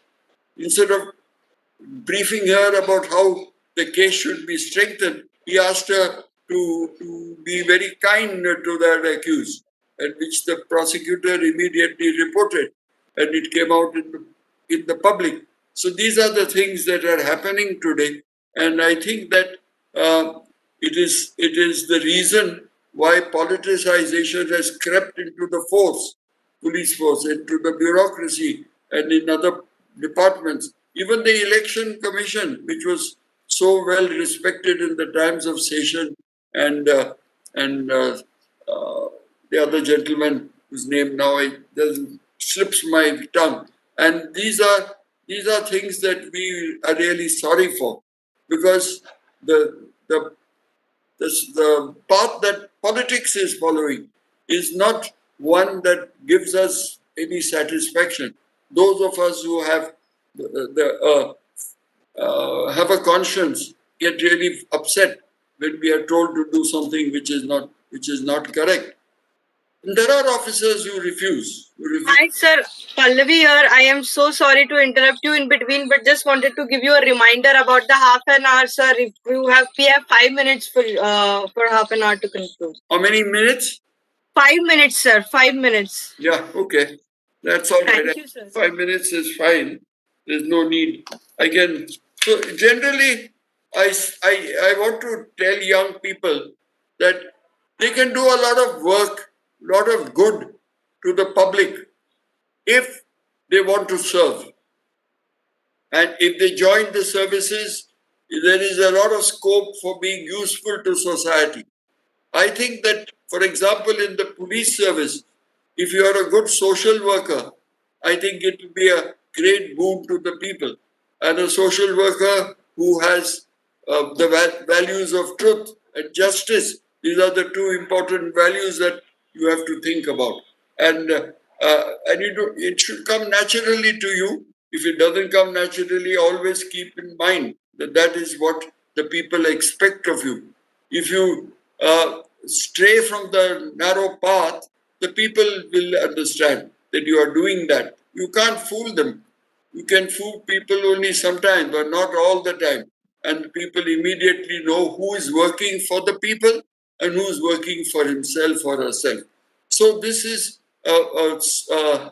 instead of briefing her about how the case should be strengthened, he asked her to be very kind to that accused, and which the prosecutor immediately reported, and it came out in the public. So these are the things that are happening today, and I think that it is the reason why politicization has crept into the police force, into the bureaucracy, and in other departments. Even the election commission, which was so well respected in the times of Session and the other gentleman whose name now slips my tongue. And these are things that we are really sorry for, because the path that politics is following is not one that gives us any satisfaction. Those of us who have have a conscience get really upset when we are told to do something which is not correct. And there are officers who refuse. Hi, sir. Pallavi here. I am so sorry to interrupt you in between, but just wanted to give you a reminder about the half an hour, sir. If we have 5 minutes for half an hour to conclude. How many minutes? 5 minutes, sir. 5 minutes. Yeah, okay. That's all right. Thank you, sir. 5 minutes is fine. There's no need. I can. So generally, I want to tell young people that they can do a lot of work, lot of good to the public if they want to serve. And if they join the services, there is a lot of scope for being useful to society. I think that, for example, in the police service, if you are a good social worker, I think it will be a great boon to the people. And a social worker who has the values of truth and justice, these are the two important values that you have to think about. And it should come naturally to you. If it doesn't come naturally, always keep in mind that that is what the people expect of you. If you stray from the narrow path, the people will understand that you are doing that. You can't fool them. You can fool people only sometimes, but not all the time. And people immediately know who is working for the people and who is working for himself or herself. So this is a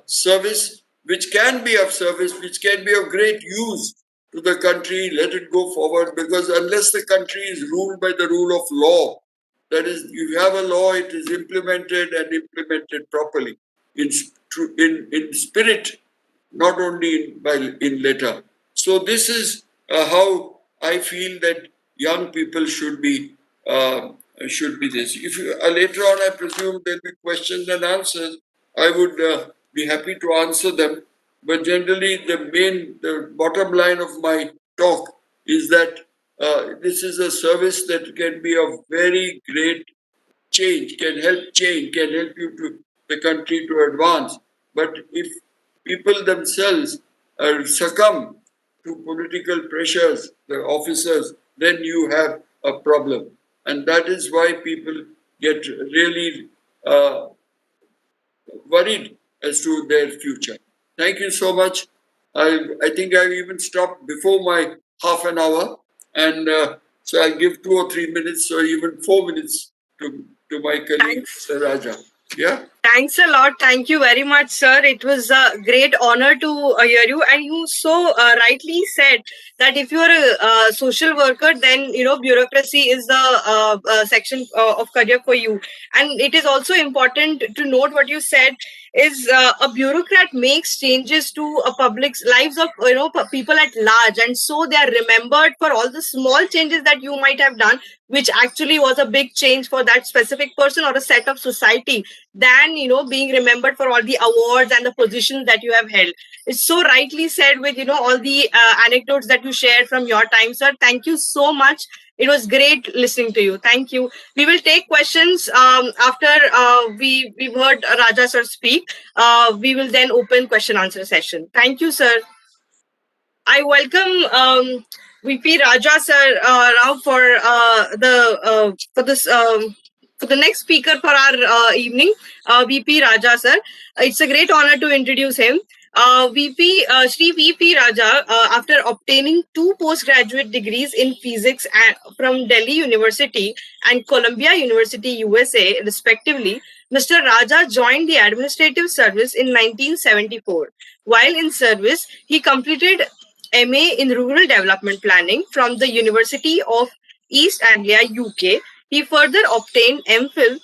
service which can be of service, which can be of great use to the country. Let it go forward, because unless the country is ruled by the rule of law, that is, you have a law, it is implemented and implemented properly in spirit, not only in letter. So this is how I feel that young people should be this. If later on, I presume there'll be questions and answers, I would be happy to answer them. But generally, the bottom line of my talk is that this is a service that can be of very great change, can help you to the country to advance. But if people themselves succumb to political pressures, the officers, then you have a problem. And that is why people get really worried as to their future. Thank you so much. I think I've even stopped before my half an hour, and so I'll give 2 or 3 minutes or even 4 minutes to my colleague, Mr. Raja. Yeah. Thanks a lot. Thank you very much, sir. It was a great honor to hear you. And you so rightly said that if you are a social worker, then bureaucracy is the section of career for you. And it is also important to note what you said is a bureaucrat makes changes to a public's lives of people at large, and so they are remembered for all the small changes that you might have done, which actually was a big change for that specific person or a set of society, than being remembered for all the awards and the positions that you have held. It's so rightly said with all the anecdotes that you shared from your time, sir. Thank you so much. It was great listening to you. Thank you. We will take questions after we've heard Raja sir speak. We will then open question answer session. Thank you, sir. I welcome VP Raja sir Rao for the next speaker for our evening, VP Raja sir. It's a great honor to introduce him. Shri VP Raja, after obtaining 2 postgraduate degrees in physics from Delhi University and Columbia University, USA, respectively, Mr. Raja joined the administrative service in 1974. While in service, he completed MA in Rural Development Planning from the University of East Anglia, UK. He further obtained MPhil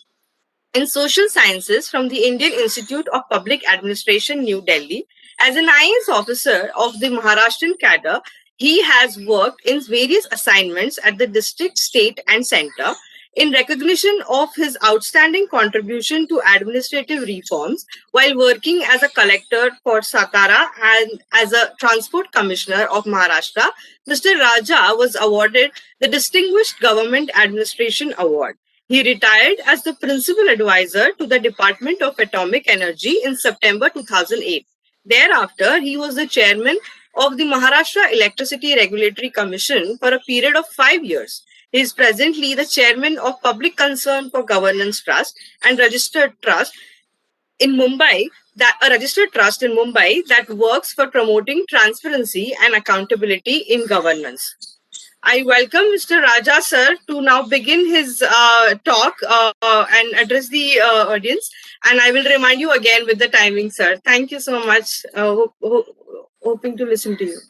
in Social Sciences from the Indian Institute of Public Administration, New Delhi. As an IAS officer of the Maharashtrian cadre, he has worked in various assignments at the district, state, and center. In recognition of his outstanding contribution to administrative reforms, while working as a collector for Satara and as a transport commissioner of Maharashtra, Mr. Raja was awarded the Distinguished Government Administration Award. He retired as the principal advisor to the Department of Atomic Energy in September 2008. Thereafter, he was the chairman of the Maharashtra Electricity Regulatory Commission for a period of 5 years. He is presently the chairman of Public Concern for Governance Trust and Registered Trust in Mumbai, that a registered trust in Mumbai that works for promoting transparency and accountability in governance. I welcome Mr. Raja sir to now begin his talk and address the audience. And I will remind you again with the timing, sir. Thank you so much. Hoping to listen to you.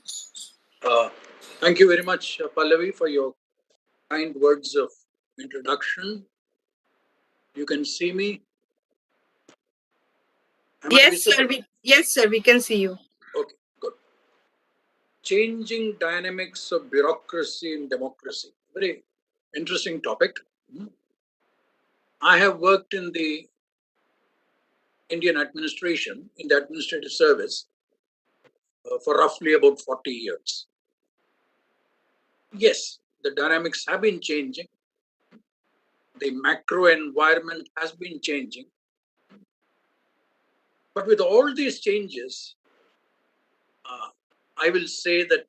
Thank you very much, Pallavi, for your kind words of introduction. You can see me? Yes, sir. Yes, sir. We can see you. Okay, good. Changing dynamics of bureaucracy in democracy. Very interesting topic. I have worked in the Indian administration, in the administrative service, for roughly about 40 years. Yes, the dynamics have been changing. The macro environment has been changing. But with all these changes, I will say that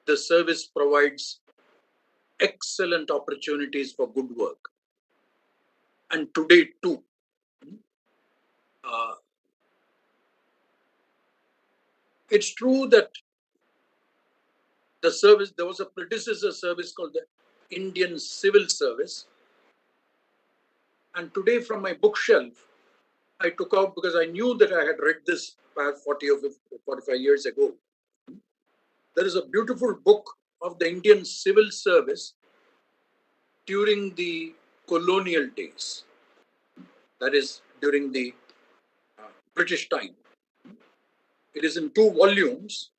the service provides excellent opportunities for good work. And today too, it's true that the service, there was a predecessor service called the Indian Civil Service. And today from my bookshelf, I took out, because I knew that I had read this 40 or 50, 45 years ago. There is a beautiful book of the Indian Civil Service during the colonial days. That is, during the British time. It is in 2 volumes,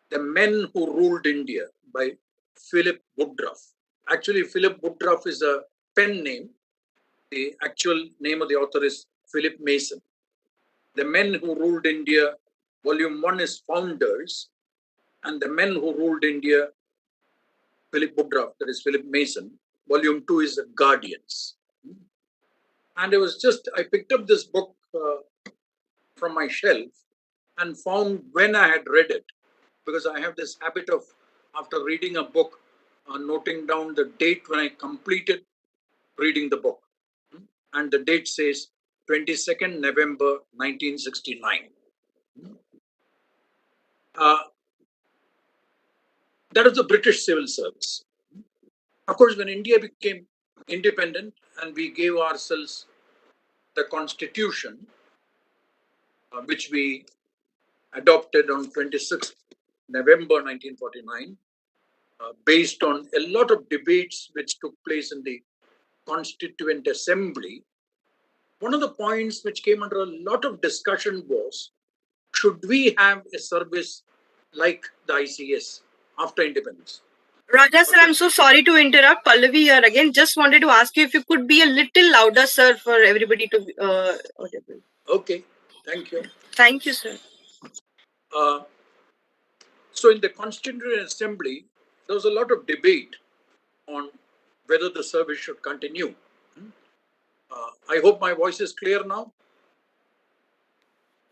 The Men Who Ruled India by Philip Woodruff. Actually, Philip Woodruff is a pen name. The actual name of the author is Philip Mason. The Men Who Ruled India, volume 1 is Founders, and The Men Who Ruled India, Philip Woodruff, that is Philip Mason. Volume 2 is The Guardians. And I picked up this book from my shelf and found, when I had read it, because I have this habit of, after reading a book, noting down the date when I completed reading the book. And the date says 22nd November 1969. That is the British Civil Service. Of course, when India became independent and we gave ourselves the constitution, which we adopted on 26th November 1949, based on a lot of debates which took place in the Constituent Assembly, one of the points which came under a lot of discussion was, should we have a service like the ICS after independence? Raja sir, I'm so sorry to interrupt. Pallavi here again. Just wanted to ask you if you could be a little louder, sir, for everybody to be audible. Okay, thank you. Thank you, sir. So in the Constituent Assembly, there was a lot of debate on whether the service should continue. I hope my voice is clear now.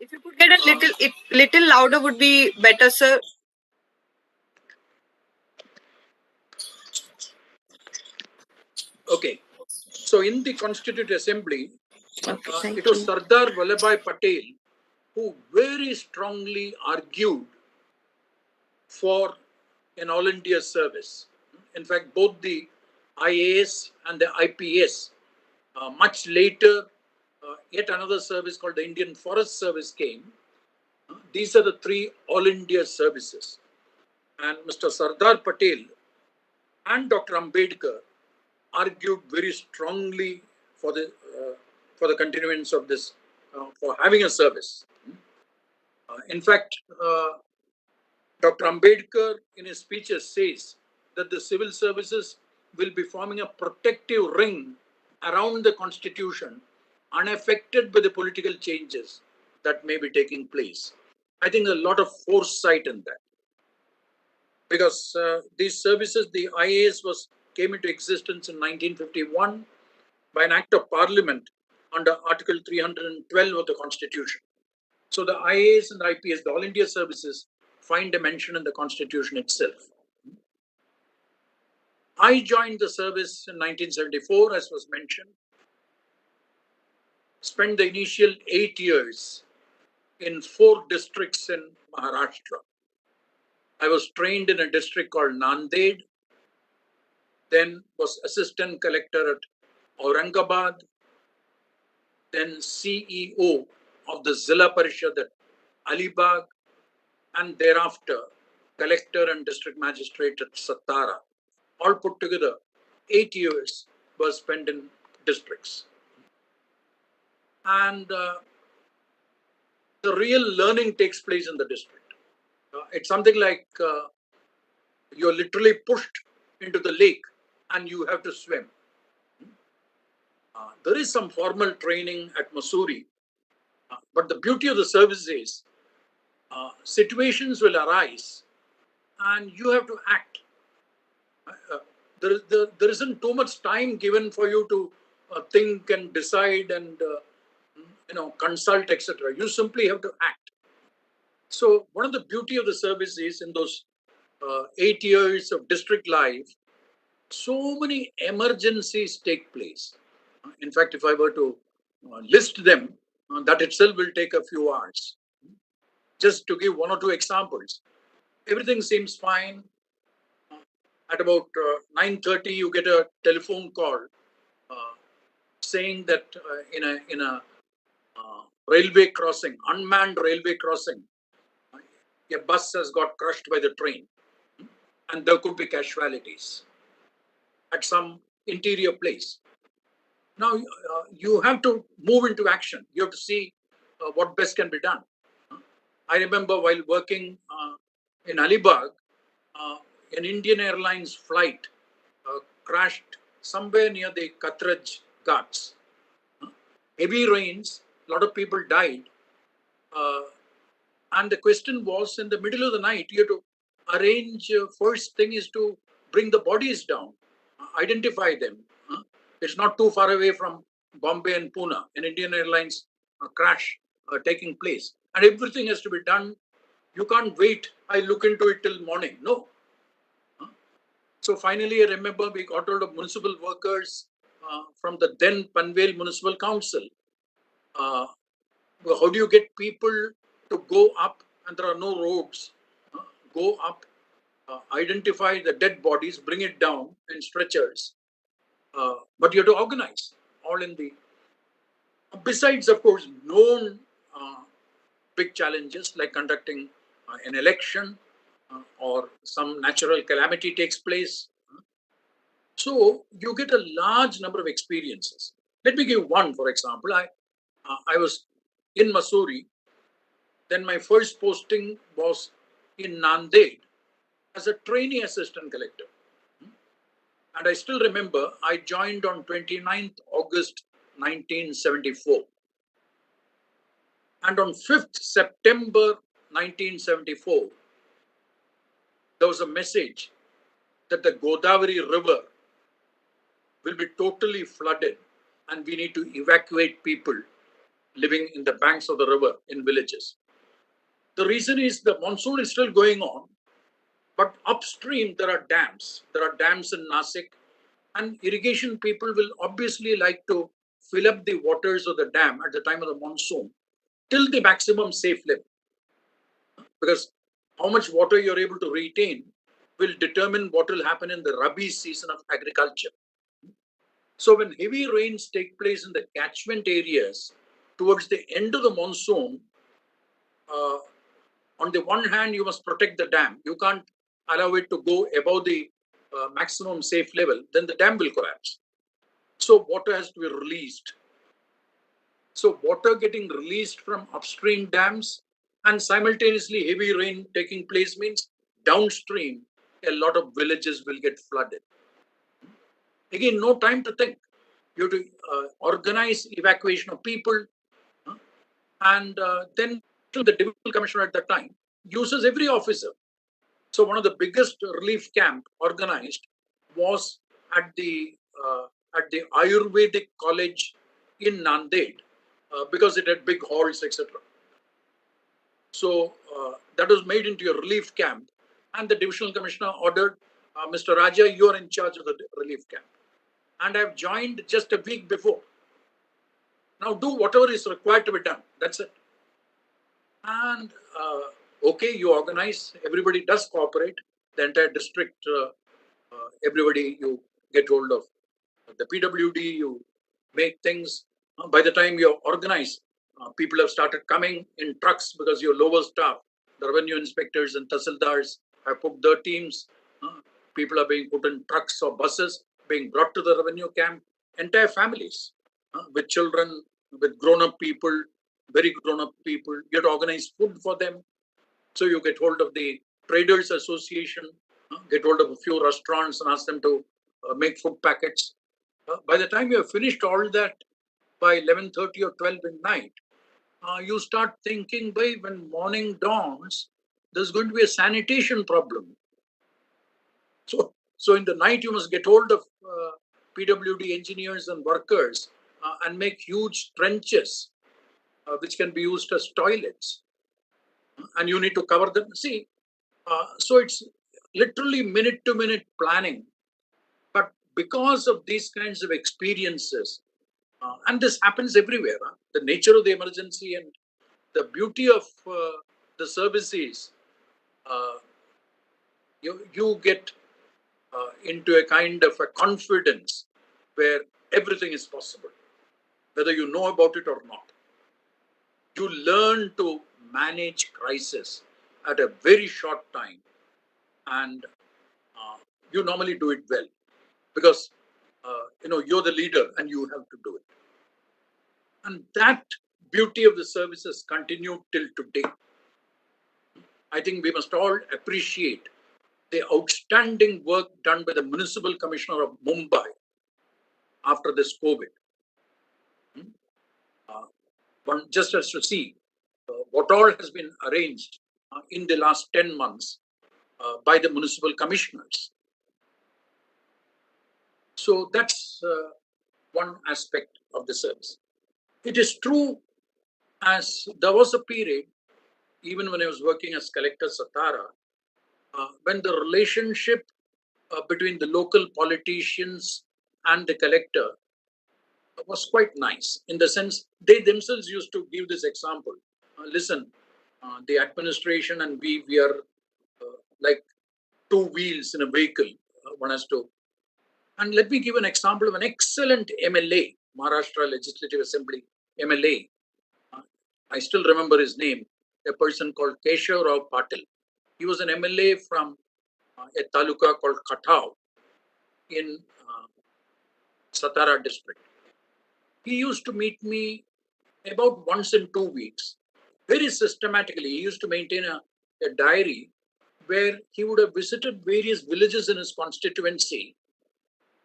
If you could get a little louder would be better, sir. Okay. So in the Constituent Assembly, Okay, it was Sardar Vallabhbhai Patel who very strongly argued for an all India service. In fact, both the IAS and the IPS, much later, yet another service called the Indian Forest Service came. These are the 3 all India services. And Mr. Sardar Patel and Dr. Ambedkar argued very strongly for the continuance of this, for having a service. In fact, Dr. Ambedkar in his speeches says that the civil services will be forming a protective ring around the constitution, unaffected by the political changes that may be taking place. I think a lot of foresight in that. Because these services, the IAS came into existence in 1951 by an act of parliament under Article 312 of the Constitution. So the IAS and the IPS, the All India services, find a mention in the Constitution itself. I joined the service in 1974, as was mentioned. spent the initial 8 years in 4 districts in Maharashtra. I was trained in a district called Nanded, then was assistant collector at Aurangabad, then CEO of the Zilla Parishad at Alibag, and thereafter collector and district magistrate at Satara. All put together, 8 years was spent in districts. And the real learning takes place in the district. It's something like you're literally pushed into the lake and you have to swim. There is some formal training at Mussoorie, but the beauty of the service is situations will arise and you have to act. There isn't too much time given for you to think and decide and consult, etc. You simply have to act. So one of the beauty of the service is in those 8 years of district life, so many emergencies take place. In fact, if I were to list them, that itself will take a few hours. Just to give 1 or 2 examples, everything seems fine. At about 9:30, you get a telephone call saying that in a railway crossing, unmanned railway crossing, a bus has got crushed by the train, and there could be casualties at some interior place. Now, you have to move into action. You have to see what best can be done. I remember while working in Alibag, an Indian Airlines flight crashed somewhere near the Katraj Ghats. Heavy rains, a lot of people died. And the question was, in the middle of the night, you have to arrange, first thing is to bring the bodies down, identify them. It's not too far away from Bombay and Pune, an Indian Airlines crash taking place. And everything has to be done. You can't wait, I look into it till morning. No. So finally, I remember we got hold of municipal workers from the then Panvel Municipal Council. How do you get people to go up, and there are no roads, go up, identify the dead bodies, bring it down in stretchers. But you have to organize all in the, besides, of course, known big challenges like conducting an election or some natural calamity takes place. So you get a large number of experiences. Let me give one, for example. I was in Mussoorie. Then my first posting was in Nanded as a trainee assistant collector. And I still remember I joined on 29th August 1974. And on 5th September 1974, there was a message that the Godavari River will be totally flooded and we need to evacuate people living in the banks of the river in villages. The reason is the monsoon is still going on, but upstream there are dams. There are dams in Nasik, and irrigation people will obviously like to fill up the waters of the dam at the time of the monsoon till the maximum safe level. Because how much water you're able to retain will determine what will happen in the Rabi season of agriculture. So when heavy rains take place in the catchment areas towards the end of the monsoon, on the one hand, you must protect the dam. You can't allow it to go above the maximum safe level, then the dam will collapse. So water has to be released. So water getting released from upstream dams and simultaneously heavy rain taking place means downstream, a lot of villages will get flooded. Again, no time to think. You have to organize evacuation of people, and then the divisional commissioner at that time uses every officer. So one of the biggest relief camp organized was at the Ayurvedic college in Nanded because it had big halls, etc. So that was made into a relief camp, and the divisional commissioner ordered, Mr. Raja, you are in charge of the relief camp. And I've joined just a week before. Now do whatever is required to be done. That's it. And okay, you organize, everybody does cooperate, the entire district, everybody, you get hold of the PWD, you make things. By the time you organize, people have started coming in trucks because your lower staff, the revenue inspectors and tahsildars have put their teams. People are being put in trucks or buses, being brought to the revenue camp, entire families with children, with grown-up people, very grown-up people. You have to organize food for them. So you get hold of the Traders Association, get hold of a few restaurants and ask them to make food packets. By the time you have finished all that by 11:30 or 12 at night, you start thinking, by when morning dawns, there's going to be a sanitation problem. So in the night, you must get hold of PWD engineers and workers and make huge trenches, which can be used as toilets. And you need to cover them. See, so it's literally minute-to-minute planning. But because of these kinds of experiences, and this happens everywhere, the nature of the emergency and the beauty of the service is you get into a kind of a confidence where everything is possible, whether you know about it or not. You learn to manage crisis at a very short time, and you normally do it well because you're the leader and you have to do it. And that beauty of the services continued till today. I think we must all appreciate the outstanding work done by the Municipal Commissioner of Mumbai after this COVID. One just has to see what all has been arranged in the last 10 months by the municipal commissioners. So that's one aspect of the service. It is true, as there was a period, even when I was working as Collector Satara, when the relationship between the local politicians and the collector was quite nice, in the sense they themselves used to give this example. Listen, the administration and we are like two wheels in a vehicle. One has to. And let me give an example of an excellent MLA, Maharashtra Legislative Assembly MLA. I still remember his name, a person called Keshav Patil. He was an MLA from a taluka called Kathao in Satara district. He used to meet me about once in 2 weeks, very systematically. He used to maintain a diary where he would have visited various villages in his constituency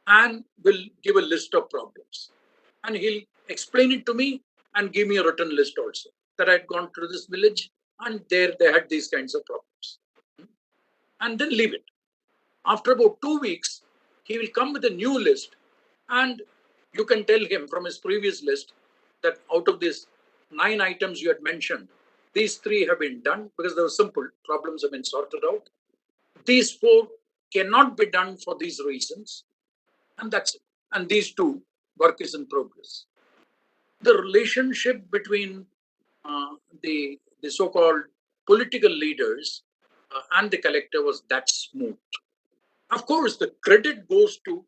and will give a list of problems. And he'll explain it to me and give me a written list also, that I'd gone through this village and there they had these kinds of problems. And then leave it. After about 2 weeks, he will come with a new list, and you can tell him from his previous list that out of these 9 items you had mentioned, these 3 have been done because they were simple, problems have been sorted out. These 4 cannot be done for these reasons, and that's it. And these 2, work is in progress. The relationship between the so-called political leaders and the collector was that smooth. Of course, the credit goes to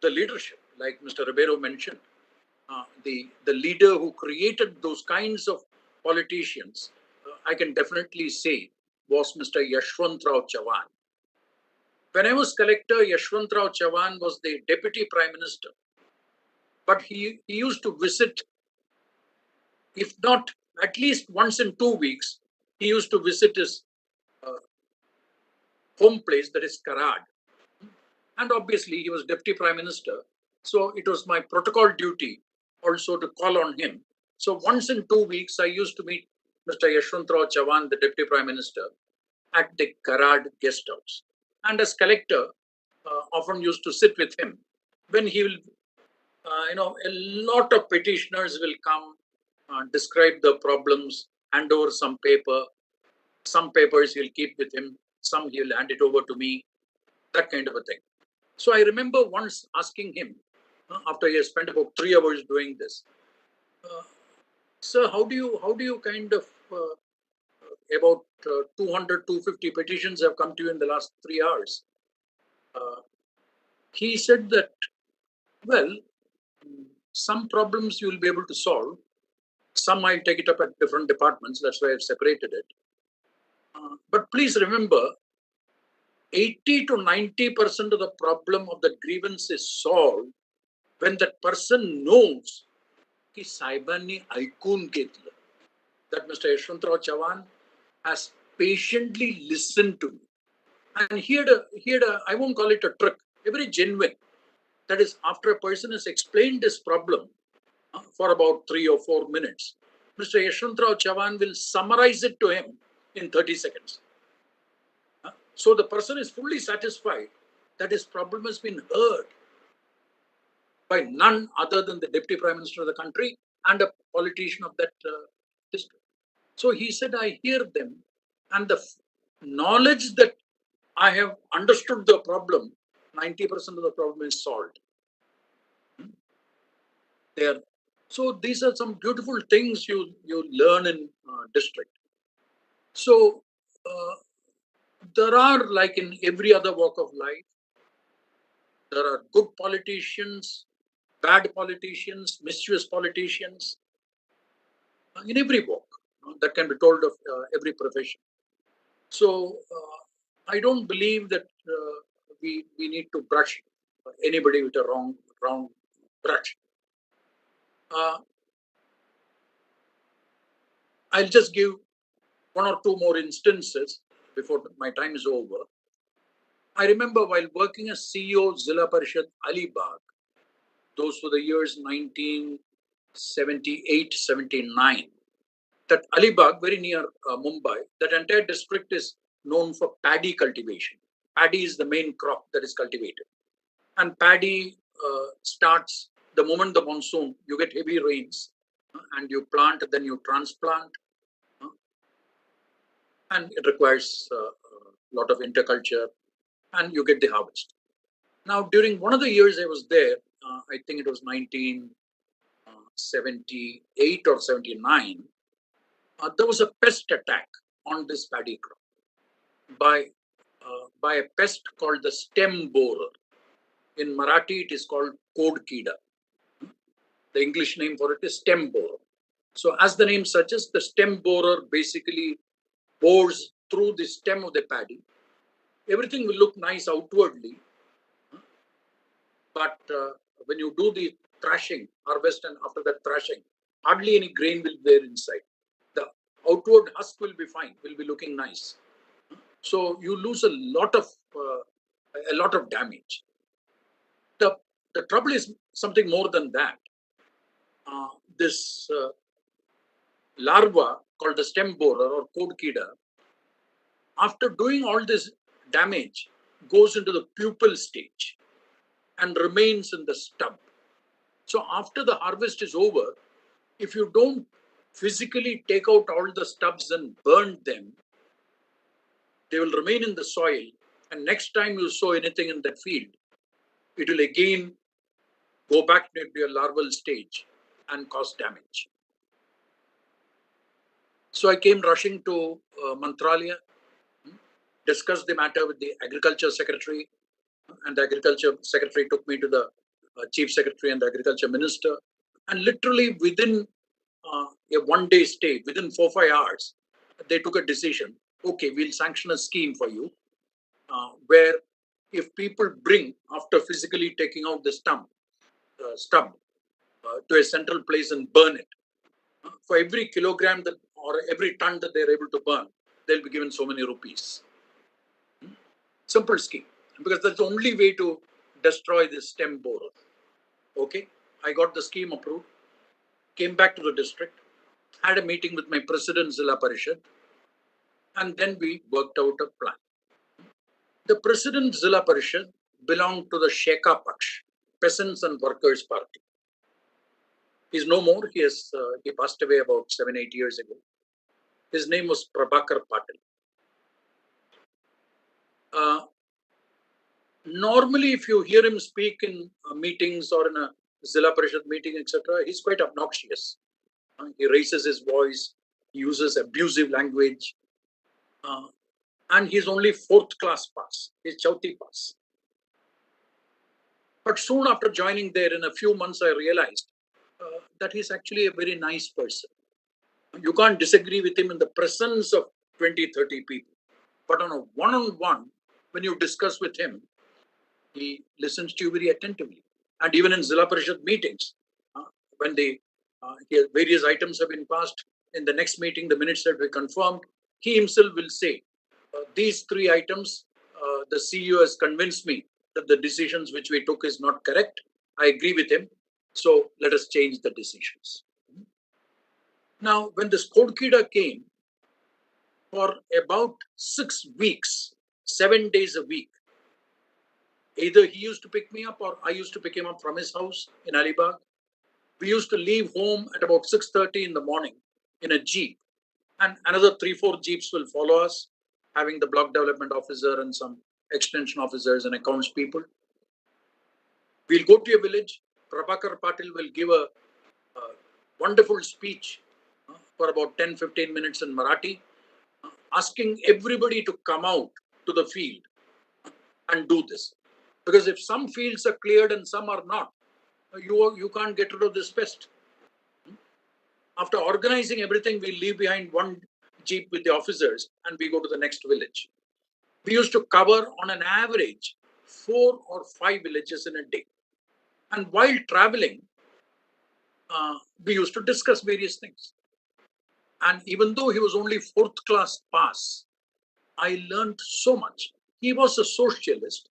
the leadership, like Mr. Ribeiro mentioned. The leader who created those kinds of politicians, I can definitely say, was Mr. Yashwantrao Chavan. When I was collector, Yashwantrao Chavan was the deputy prime minister. But he used to visit, if not at least once in 2 weeks, he used to visit his home place, that is Karad. And obviously, he was deputy prime minister. So it was my protocol duty also to call on him. So once in 2 weeks, I used to meet Mr. Yashwantrao Chavan, the deputy prime minister, at the Karad guest house. And as collector, often used to sit with him. When he will, a lot of petitioners will come, describe the problems, hand over some paper. Some papers he'll keep with him, some he'll hand it over to me, that kind of a thing. So I remember once asking him, after he had spent about 3 hours doing this, Sir, how do you kind of about 200, 250 petitions have come to you in the last 3 hours? He said that, well, some problems you will be able to solve. Some I'll take it up at different departments. That's why I've separated it. But please remember, 80 to 90% of the problem of the grievance is solved when that person knows की साहेबांनी ऐकून घेतलं, that Mr. Yashwantrao Chavan has patiently listened to me. And he had a, I won't call it a trick, a very genuine. That is, after a person has explained this problem for about 3 or 4 minutes, Mr. Yashwantrao Chavan will summarize it to him in 30 seconds. So the person is fully satisfied that his problem has been heard by none other than the Deputy Prime Minister of the country and a politician of that district. So he said, I hear them, and the knowledge that I have understood the problem, 90% of the problem is solved. There. So these are some beautiful things you learn in district. So there are, like in every other walk of life, there are good politicians, bad politicians, mischievous politicians, in every walk. That can be told of every profession. So I don't believe that we need to brush anybody with a wrong brush. I'll just give 1 or 2 more instances before my time is over. I remember while working as CEO Zilla Parishad Alibag, those were the years 1978-79, that Alibag, very near Mumbai, that entire district is known for paddy cultivation. Paddy is the main crop that is cultivated. And paddy starts the moment the monsoon, you get heavy rains, and you plant, then you transplant, and it requires a lot of interculture, and you get the harvest. Now, during one of the years I was there, I think it was 1978 or 79, there was a pest attack on this paddy crop by a pest called the stem borer. In Marathi, it is called Kod Kida. The English name for it is stem borer. So as the name suggests, the stem borer basically bores through the stem of the paddy. Everything will look nice outwardly, but when you do the thrashing, harvest, and after that thrashing, hardly any grain will be there inside. The outward husk will be fine, will be looking nice. So you lose a lot of damage. The trouble is something more than that. This larva called the stem borer or Kod Kida, after doing all this damage, goes into the pupal stage and remains in the stub. So after the harvest is over, if you don't physically take out all the stubs and burn them, they will remain in the soil, and next time you sow anything in that field, it will again go back to a larval stage and cause damage. So I came rushing to Mantralia, discussed the matter with the Agriculture Secretary, and the Agriculture Secretary took me to the Chief Secretary and the Agriculture Minister, and literally within a 1-day stay, within 4 or 5 hours, they took a decision. Okay, we'll sanction a scheme for you, where if people bring, after physically taking out the stub to a central place and burn it, for every kilogram that or every ton that they're able to burn, they'll be given so many rupees. Simple scheme, because that's the only way to destroy this stem borer. Okay, I got the scheme approved, came back to the district, had a meeting with my president Zilla Parishad, and then we worked out a plan. The president Zilla Parishad belonged to the Sheka Paksh, Peasants and Workers Party. He's no more. He passed away about 7-8 years ago. His name was Prabhakar Patil. Normally, if you hear him speak in meetings or in a Zilla Parishad meeting, etc., he's quite obnoxious. He raises his voice, he uses abusive language, and he's only 4th class pass, he's chauthi pass. But soon after joining there, in a few months, I realized that he's actually a very nice person. You can't disagree with him in the presence of 20, 30 people. But on a one-on-one, when you discuss with him, he listens to you very attentively. And even in Zilla Parishad meetings, when various items have been passed, in the next meeting, the minutes that were confirmed, he himself will say, these 3 items, the CEO has convinced me that the decisions which we took is not correct. I agree with him. So let us change the decisions. Now, when the Spodkida came, for about 6 weeks, 7 days a week, either he used to pick me up or I used to pick him up from his house in Alibag. We used to leave home at about 6:30 in the morning in a jeep, and another 3-4 jeeps will follow us, having the block development officer and some extension officers and accounts people. We'll go to a village. Prabhakar Patil will give a wonderful speech for about 10-15 minutes in Marathi, asking everybody to come out to the field and do this. Because if some fields are cleared and some are not, you can't get rid of this pest. After organizing everything, we leave behind one jeep with the officers and we go to the next village. We used to cover on an average 4 or 5 villages in a day. And while traveling, we used to discuss various things. And even though he was only 4th class pass, I learned so much. He was a socialist,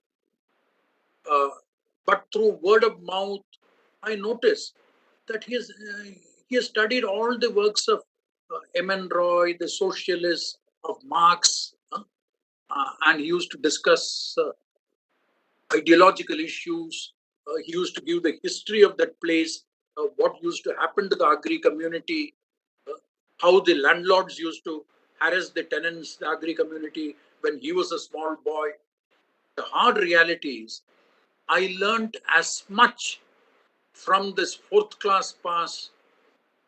but through word of mouth, I noticed that he has studied all the works of M.N. Roy, the socialists of Marx, and he used to discuss ideological issues. He used to give the history of that place, what used to happen to the agri community, how the landlords used to harass the tenants, the agri community, when he was a small boy. The hard reality is, I learned as much from this 4th class pass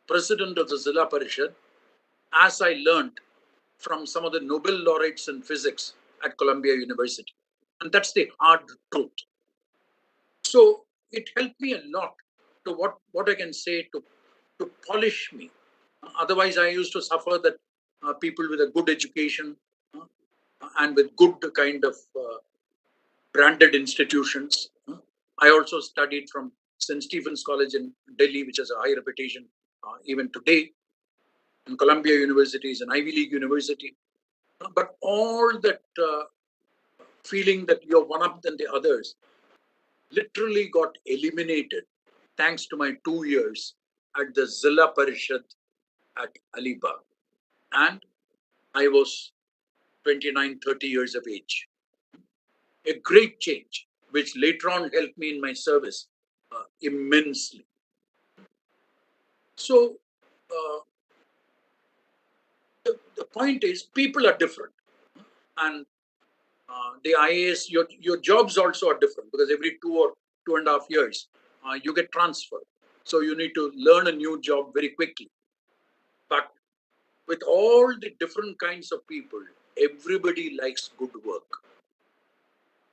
president of the Zilla Parishad as I learned from some of the Nobel laureates in physics at Columbia University. And that's the hard truth. So it helped me a lot to what I can say to polish me. Otherwise, I used to suffer that people with a good education and with good kind of branded institutions. I also studied from St. Stephen's College in Delhi, which has a high reputation even today. And Columbia University is an Ivy League university. But all that feeling that you're one up than the others literally got eliminated thanks to my 2 years at the Zilla Parishad at Alibag. And I was 29, 30 years of age. A great change, which later on helped me in my service immensely. So the point is, people are different. And the IAS, your jobs also are different, because every 2 or 2.5 years, you get transferred. So you need to learn a new job very quickly. But with all the different kinds of people, everybody likes good work.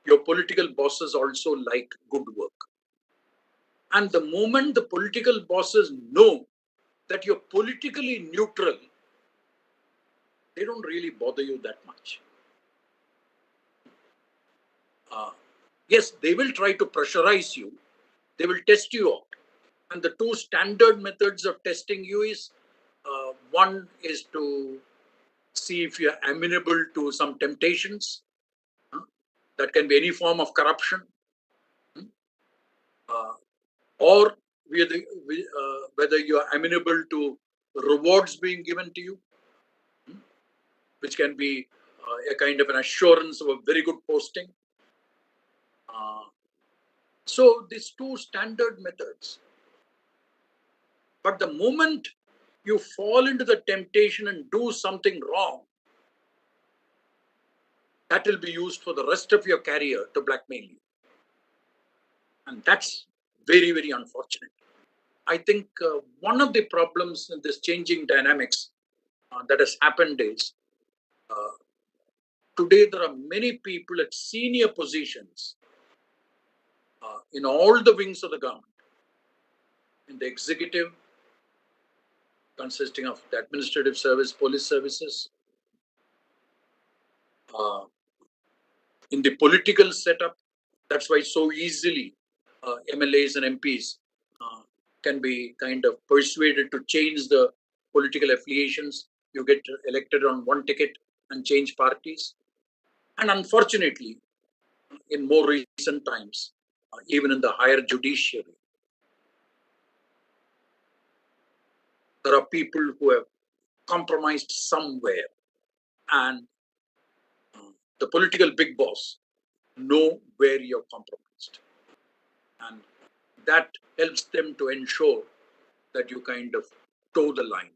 Your political bosses also like good work. And the moment the political bosses know that you're politically neutral, they don't really bother you that much. Yes, they will try to pressurize you. They will test you out. And the 2 standard methods of testing you is, one is to see if you're amenable to some temptations. That can be any form of corruption. Or whether you're amenable to rewards being given to you, which can be a kind of an assurance of a very good posting. So these 2 standard methods. But the moment you fall into the temptation and do something wrong, that will be used for the rest of your career to blackmail you. And that's very, very unfortunate. I think one of the problems in this changing dynamics that has happened is today there are many people at senior positions in all the wings of the government, in the executive, consisting of the administrative service, police services, in the political setup. That's why so easily MLAs and MPs can be kind of persuaded to change the political affiliations. You get elected on one ticket and change parties. And unfortunately, in more recent times, even in the higher judiciary, there are people who have compromised somewhere, and the political big boss know where you're compromised, and that helps them to ensure that you kind of toe the line.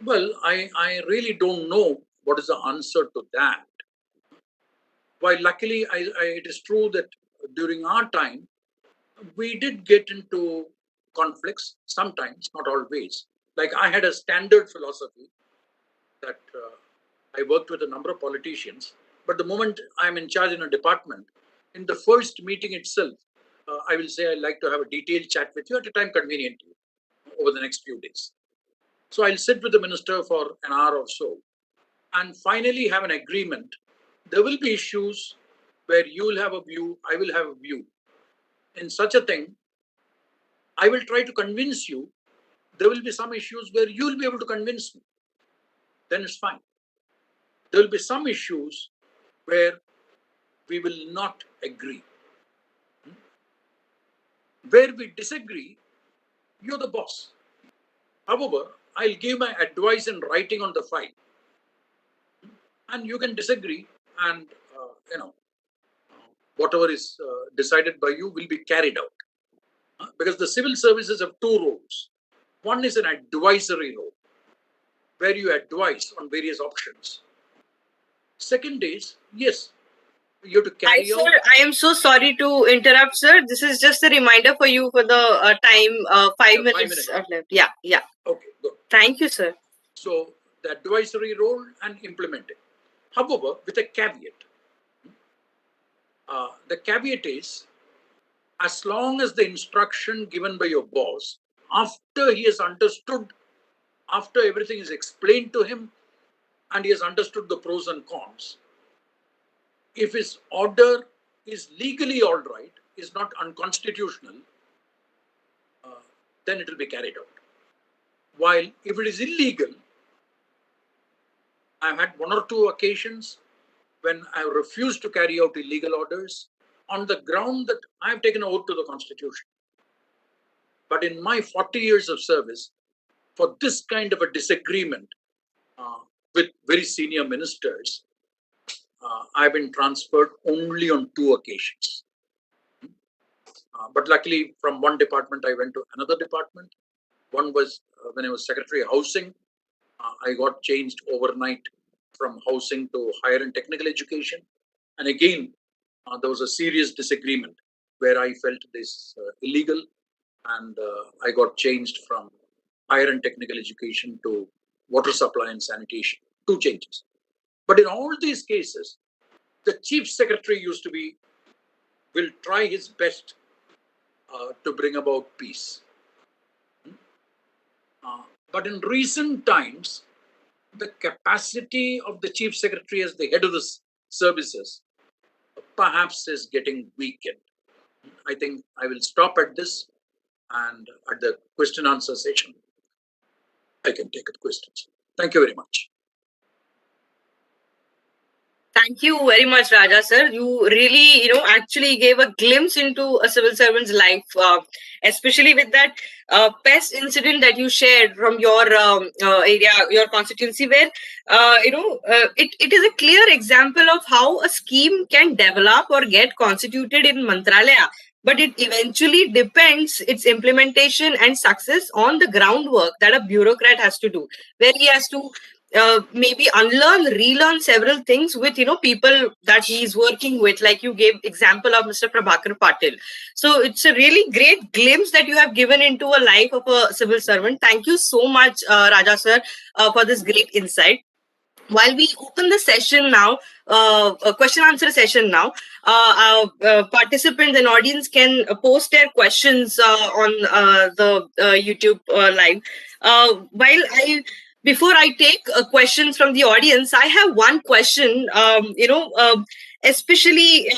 Well, I really don't know what is the answer to that. While luckily, it is true that during our time, we did get into conflicts sometimes, not always. Like I had a standard philosophy that I worked with a number of politicians, but the moment I'm in charge in a department, in the first meeting itself, I will say I'd like to have a detailed chat with you at a time convenient to you over the next few days. So I'll sit with the minister for an hour or so and finally have an agreement. There will be issues where you will have a view, I will have a view. In such a thing, I will try to convince you. There will be some issues where you will be able to convince me. Then it's fine. There will be some issues where we will not agree. Where we disagree, you're the boss. However, I'll give my advice in writing on the file. And you can disagree, and whatever is decided by you will be carried out. Because the civil services have two roles. One is an advisory role, where you advise on various options. Second is, yes, you have to carry out. Sir, I am so sorry to interrupt, sir. This is just a reminder for you for the time. 5 minutes left. Yeah. Okay, good. Thank you, sir. So the advisory role and implementing. However, with a caveat. The caveat is, as long as the instruction given by your boss, after he has understood, after everything is explained to him, and he has understood the pros and cons, if his order is legally all right, is not unconstitutional, then it will be carried out. While if it is illegal, I've had one or two occasions when I refused to carry out illegal orders on the ground that I have taken an oath to the Constitution. But in my 40 years of service, for this kind of a disagreement with very senior ministers, I've been transferred only on 2 occasions. But luckily, from one department, I went to another department. One was when I was Secretary of Housing. I got changed overnight from housing to higher and technical education. And again, there was a serious disagreement where I felt this illegal, and I got changed from higher and technical education to water supply and sanitation. 2 changes. But in all these cases, the chief secretary will try his best to bring about peace. But in recent times, the capacity of the chief secretary as the head of the services perhaps is getting weakened. I think I will stop at this, and at the question answer session, I can take the questions. Thank you very much. Thank you very much, Raja sir. You really, actually gave a glimpse into a civil servant's life, especially with that pest incident that you shared from your area, your constituency, where, it is a clear example of how a scheme can develop or get constituted in Mantralaya. But it eventually depends its implementation and success on the groundwork that a bureaucrat has to do, where he has to maybe unlearn, relearn several things with people that he's working with. Like you gave example of Mr. Prabhakar Patil. So it's a really great glimpse that you have given into a life of a civil servant. Thank you so much, Raja sir, for this great insight. While we open the session now, a question answer session now, participants and audience can post their questions on the YouTube live. While I Before I take questions from the audience, I have one question. Especially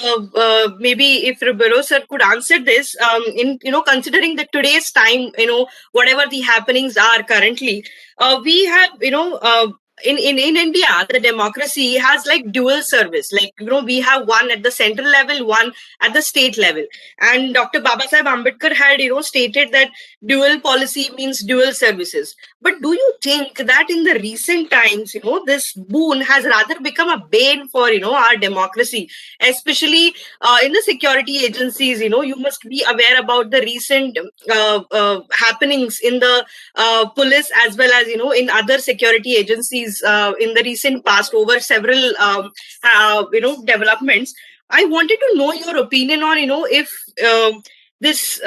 maybe if Ribeiro sir could answer this, in considering that today's time, whatever the happenings are currently, we have in India, the democracy has like dual service. Like, we have one at the central level, one at the state level. And Dr. Babasaheb Ambedkar had, stated that dual policy means dual services. But do you think that in the recent times, this boon has rather become a bane for, our democracy, especially in the security agencies? You must be aware about the recent happenings in the police as well as, in other security agencies in the recent past over several developments. I wanted to know your opinion on if this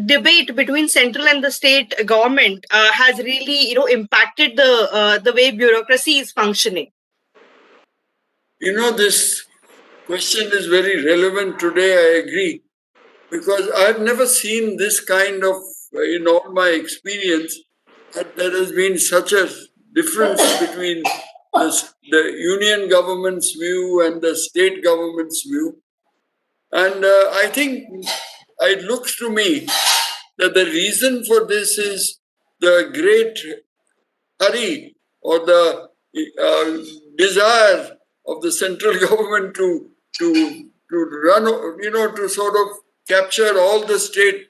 debate between central and the state government has really impacted the way bureaucracy is functioning. This question is very relevant today, I agree, because I've never seen this kind of, in all my experience, that there has been such a difference between the union government's view and the state government's view. And I think it looks to me that the reason for this is the great hurry or the desire of the central government to run, to sort of capture all the state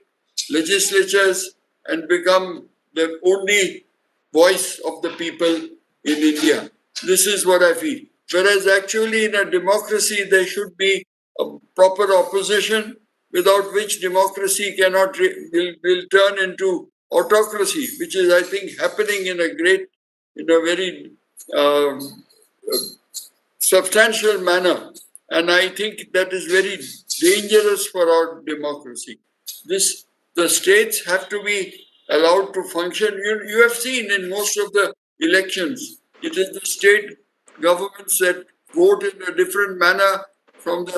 legislatures and become the only voice of the people in India. This is what I feel. Whereas actually in a democracy, there should be a proper opposition, without which democracy cannot will turn into autocracy, which is, I think, happening in a very substantial manner. And I think that is very dangerous for our democracy. The states have to be allowed to function. You have seen in most of the elections, it is the state governments that vote in a different manner from the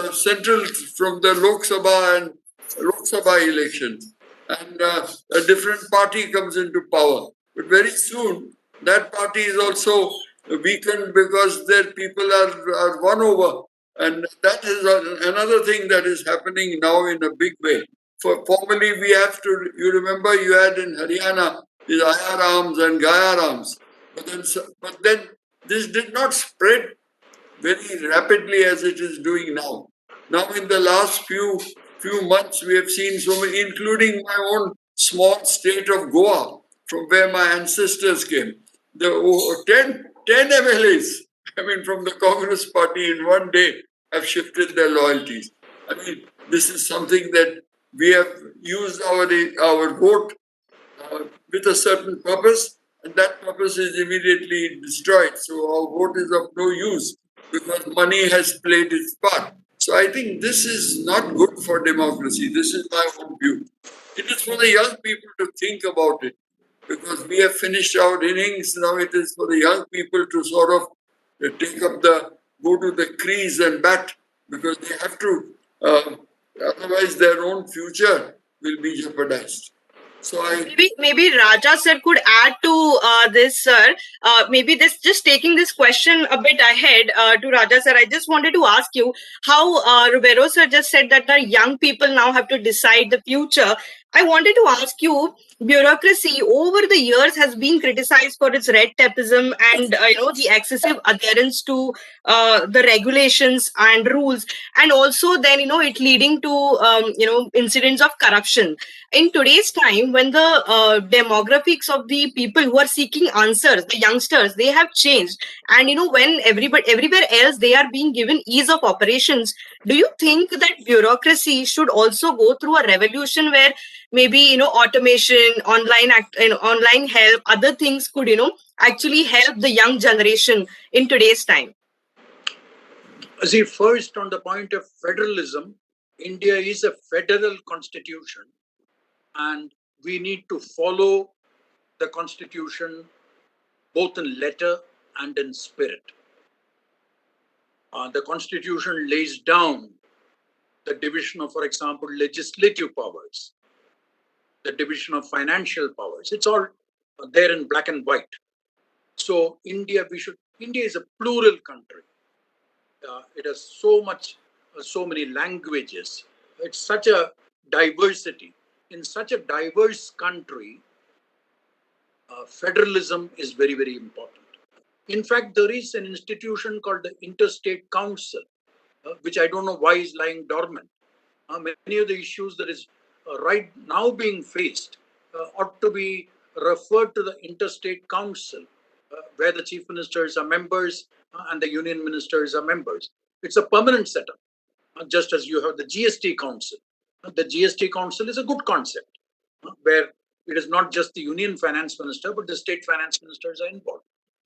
Lok Sabha elections. And a different party comes into power. But very soon, that party is also weakened because their people are won over. And that is another thing that is happening now in a big way. Formerly, you remember you had in Haryana these IR arms and Gaya arms. But then this did not spread very rapidly as it is doing now. Now, in the last few months, we have seen so many, including my own small state of Goa, from where my ancestors came. The 10 MLAs, from the Congress party in one day have shifted their loyalties. This is something that we have used our vote with a certain purpose, and that purpose is immediately destroyed. So our vote is of no use because money has played its part. So I think this is not good for democracy. This is my own view. It is for the young people to think about it, because we have finished our innings. Now it is for the young people to sort of go to the crease and bat, because they have to, otherwise their own future will be jeopardized. So maybe Raja sir could add to this, sir. Maybe just taking this question a bit ahead to Raja sir. I just wanted to ask you how Ribeiro sir just said that the young people now have to decide the future. I wanted to ask you, bureaucracy over the years has been criticized for its red tapeism and the excessive adherence to the regulations and rules, and also then it leading to incidents of corruption. In today's time, when the demographics of the people who are seeking answers, the youngsters, they have changed, and when everywhere else they are being given ease of operations, do you think that bureaucracy should also go through a revolution where maybe automation education, online help, other things could, actually help the young generation in today's time? See, first on the point of federalism, India is a federal constitution, and we need to follow the constitution both in letter and in spirit. The constitution lays down the division of, for example, legislative powers, the division of financial powers. It's all there in black and white. So India is a plural country. It has so many languages. It's such a diversity. In such a diverse country, federalism is very, very important. In fact, there is an institution called the Interstate Council, which I don't know why is lying dormant. Many of the issues that is right now being faced ought to be referred to the Interstate Council, where the chief ministers are members and the union ministers are members. It's a permanent setup, just as you have the GST Council. The GST Council is a good concept, where it is not just the union finance minister, but the state finance ministers are involved.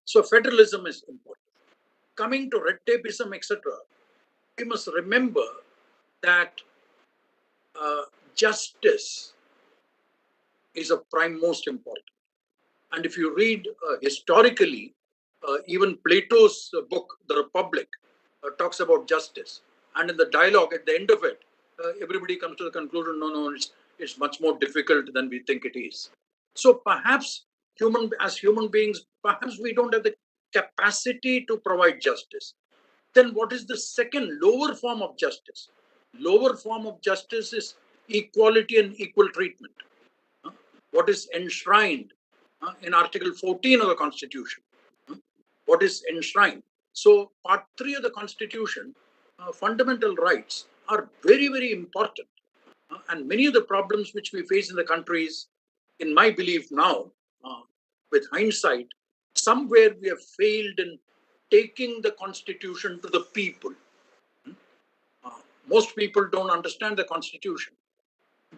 So federalism is important. Coming to red tapeism, etc., we must remember that justice is of prime most important. And if you read historically, even Plato's book, The Republic, talks about justice. And in the dialogue at the end of it, everybody comes to the conclusion, no, it's much more difficult than we think it is. So perhaps as human beings, perhaps we don't have the capacity to provide justice. Then what is the second lower form of justice? Lower form of justice is equality and equal treatment. What is enshrined in Article 14 of the Constitution? What is enshrined? So Part 3 of the Constitution, fundamental rights, are very, very important. And many of the problems which we face in the countries, in my belief now, with hindsight, somewhere we have failed in taking the Constitution to the people. Most people don't understand the Constitution.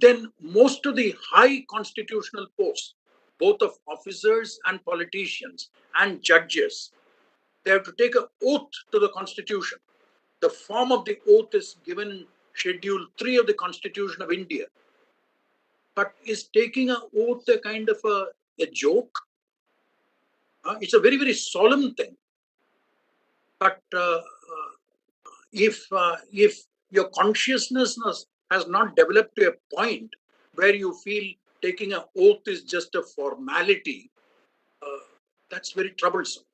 Then most of the high constitutional posts, both of officers and politicians and judges, they have to take an oath to the Constitution. The form of the oath is given in Schedule 3 of the Constitution of India. But is taking an oath a kind of a joke? It's a very, very solemn thing. But if your consciousness has not developed to a point where you feel taking an oath is just a formality, that's very troublesome.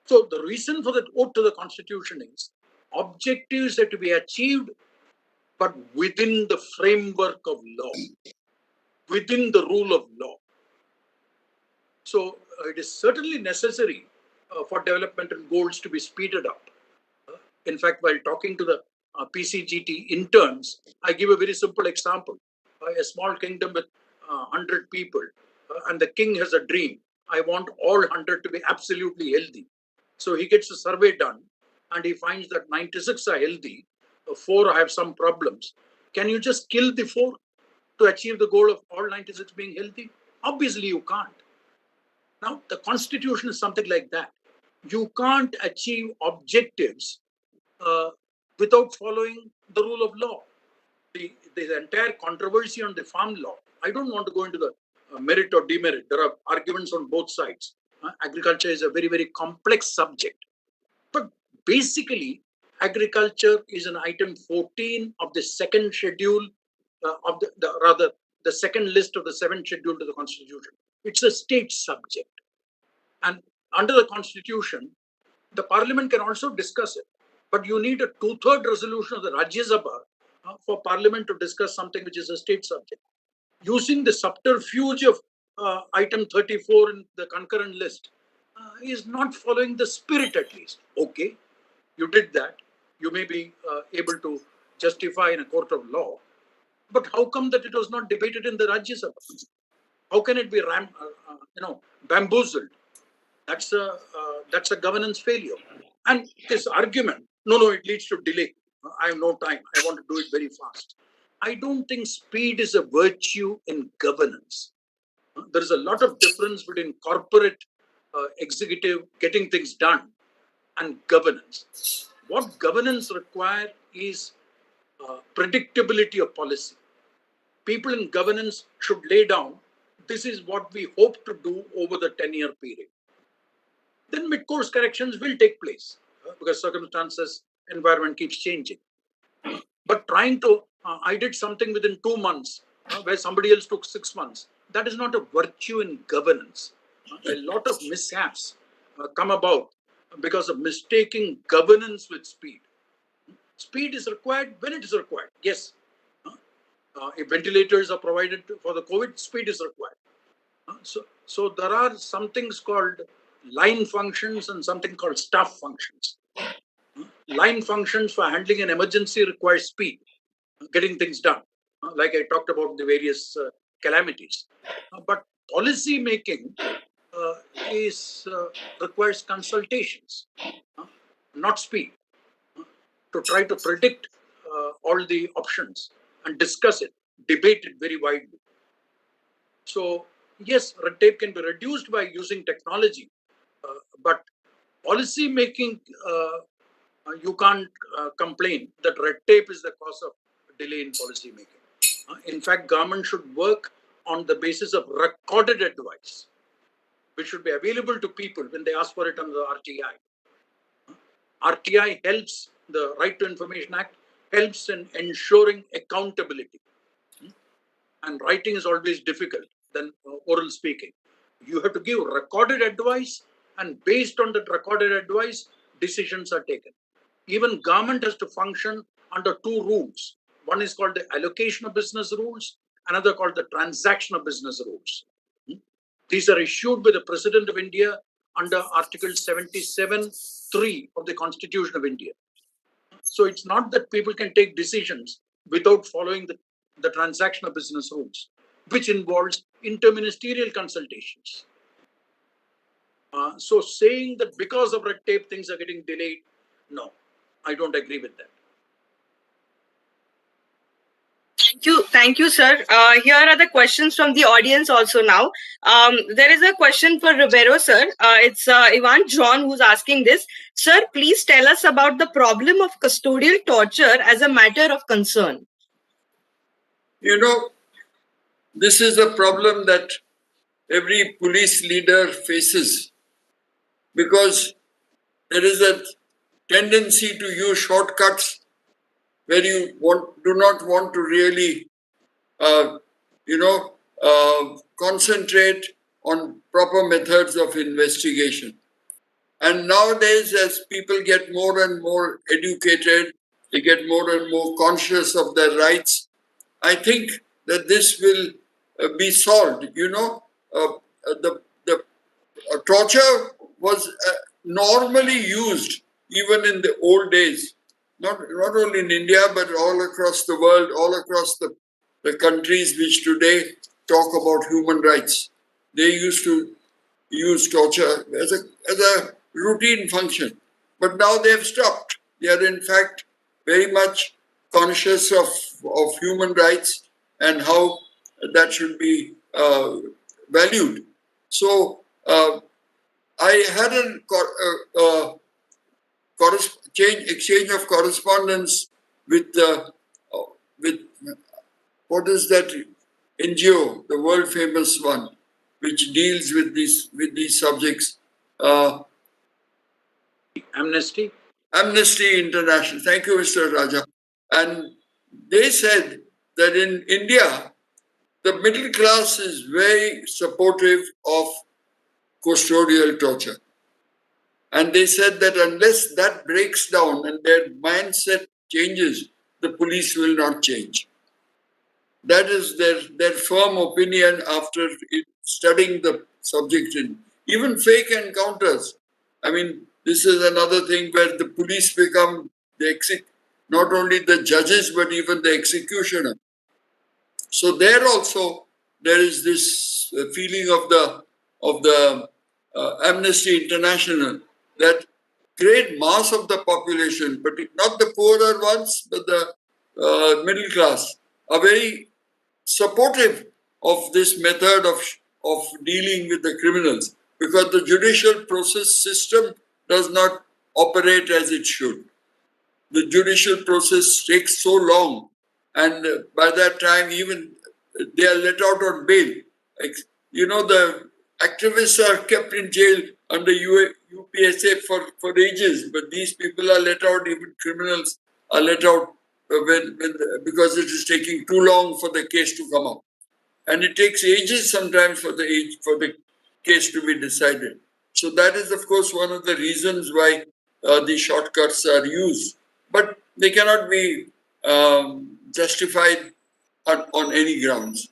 So the reason for that oath to the Constitution is objectives are to be achieved, but within the framework of law, within the rule of law. So it is certainly necessary for developmental goals to be speeded up. In fact, while talking to the PCGT interns, I give a very simple example. A small kingdom with 100 people, and the king has a dream. I want all 100 to be absolutely healthy. So he gets a survey done, and he finds that 96 are healthy, 4 have some problems. Can you just kill the 4 to achieve the goal of all 96 being healthy? Obviously, you can't. Now, the Constitution is something like that. You can't achieve objectives without following the rule of law. The entire controversy on the farm law, I don't want to go into the merit or demerit. There are arguments on both sides. Agriculture is a very, very complex subject. But basically, agriculture is an item 14 of the second schedule of the second list of the 7th schedule to the Constitution. It's a state subject. And under the Constitution, the Parliament can also discuss it. But you need a 2/3 resolution of the Rajya Sabha for Parliament to discuss something which is a state subject. Using the subterfuge of item 34 in the concurrent list is not following the spirit, at least. Okay, you did that. You may be able to justify in a court of law. But how come that it was not debated in the Rajya Sabha? How can it be bamboozled? That's a governance failure. And this argument, no, it leads to delay. I have no time. I want to do it very fast. I don't think speed is a virtue in governance. There is a lot of difference between corporate executive getting things done and governance. What governance requires is predictability of policy. People in governance should lay down, this is what we hope to do over the 10-year period. Then mid-course corrections will take place because circumstances, environment keeps changing. But trying to, I did something within 2 months where somebody else took 6 months. That is not a virtue in governance. A lot of mishaps come about because of mistaking governance with speed. Speed is required when it is required. Yes, if ventilators are provided for the COVID, speed is required. So there are some things called line functions and something called staff functions. Line functions for handling an emergency require speed, getting things done, like I talked about the various calamities. But policy making requires consultations, not speed, to try to predict all the options and discuss it, debate it very widely. So yes, red tape can be reduced by using technology, but policy making, you can't complain that red tape is the cause of delay in policy making. In fact, government should work on the basis of recorded advice, which should be available to people when they ask for it under the RTI. RTI helps, the Right to Information Act helps in ensuring accountability. And writing is always difficult than oral speaking. You have to give recorded advice, and based on that recorded advice, decisions are taken. Even government has to function under 2 rules. One is called the allocation of business rules, another called the transaction of business rules. These are issued by the President of India under Article 77(3) of the Constitution of India. So it's not that people can take decisions without following the transaction of business rules, which involves interministerial consultations. So saying that because of red tape things are getting delayed, no, I don't agree with that. Thank you, sir. Here are the questions from the audience also now. There is a question for Ribeiro, sir. It's Ivan John who's asking this. Sir, please tell us about the problem of custodial torture as a matter of concern. You know, this is a problem that every police leader faces because there is a tendency to use shortcuts where you do not want to really, concentrate on proper methods of investigation. And nowadays, as people get more and more educated, they get more and more conscious of their rights, I think that this will be solved. The torture was normally used even in the old days, not only in India, but all across the world, all across the countries which today talk about human rights. They used to use torture as a routine function. But now they have stopped. They are in fact very much conscious of human rights and how that should be valued. So I had a exchange of correspondence with what is that NGO, the world famous one, which deals with these subjects. Amnesty International. Thank you, Mr. Raja. And they said that in India, the middle class is very supportive of custodial torture. And they said that unless that breaks down and their mindset changes, the police will not change. That is their firm opinion after studying the subject. In even fake encounters. I mean, this is another thing where the police become not only the judges but even the executioner. So there also there is this feeling of the Amnesty International that great mass of the population, but not the poorer ones, but the middle class, are very supportive of this method of dealing with the criminals, because the judicial process system does not operate as it should. The judicial process takes so long, and by that time, even they are let out on bail. The activists are kept in jail under UPSA for ages, but these people are let out. Even criminals are let out because it is taking too long for the case to come up, and it takes ages sometimes for the case to be decided. So that is, of course, one of the reasons why these shortcuts are used, but they cannot be justified on any grounds.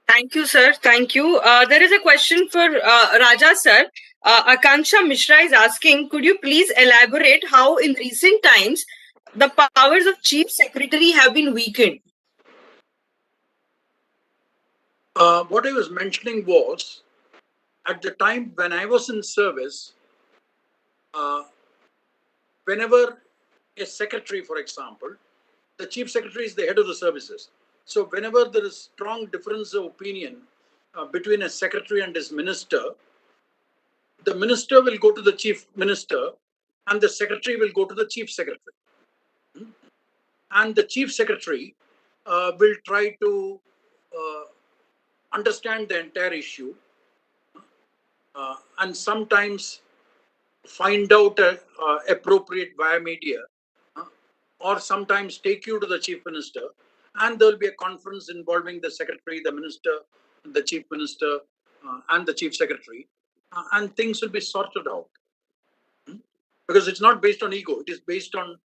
Thank you, sir. Thank you. There is a question for Raja, sir. Akanksha Mishra is asking, could you please elaborate how in recent times the powers of Chief Secretary have been weakened? What I was mentioning was, at the time when I was in service, whenever a secretary, for example, the chief secretary is the head of the services. So whenever there is strong difference of opinion between a secretary and his minister, the minister will go to the chief minister and the secretary will go to the chief secretary. And the chief secretary will try to understand the entire issue and sometimes find out appropriate via media, or sometimes take you to the chief minister, and there will be a conference involving the secretary, the minister, the chief minister, and the chief secretary, and things will be sorted out. Because it's not based on ego, it is based on,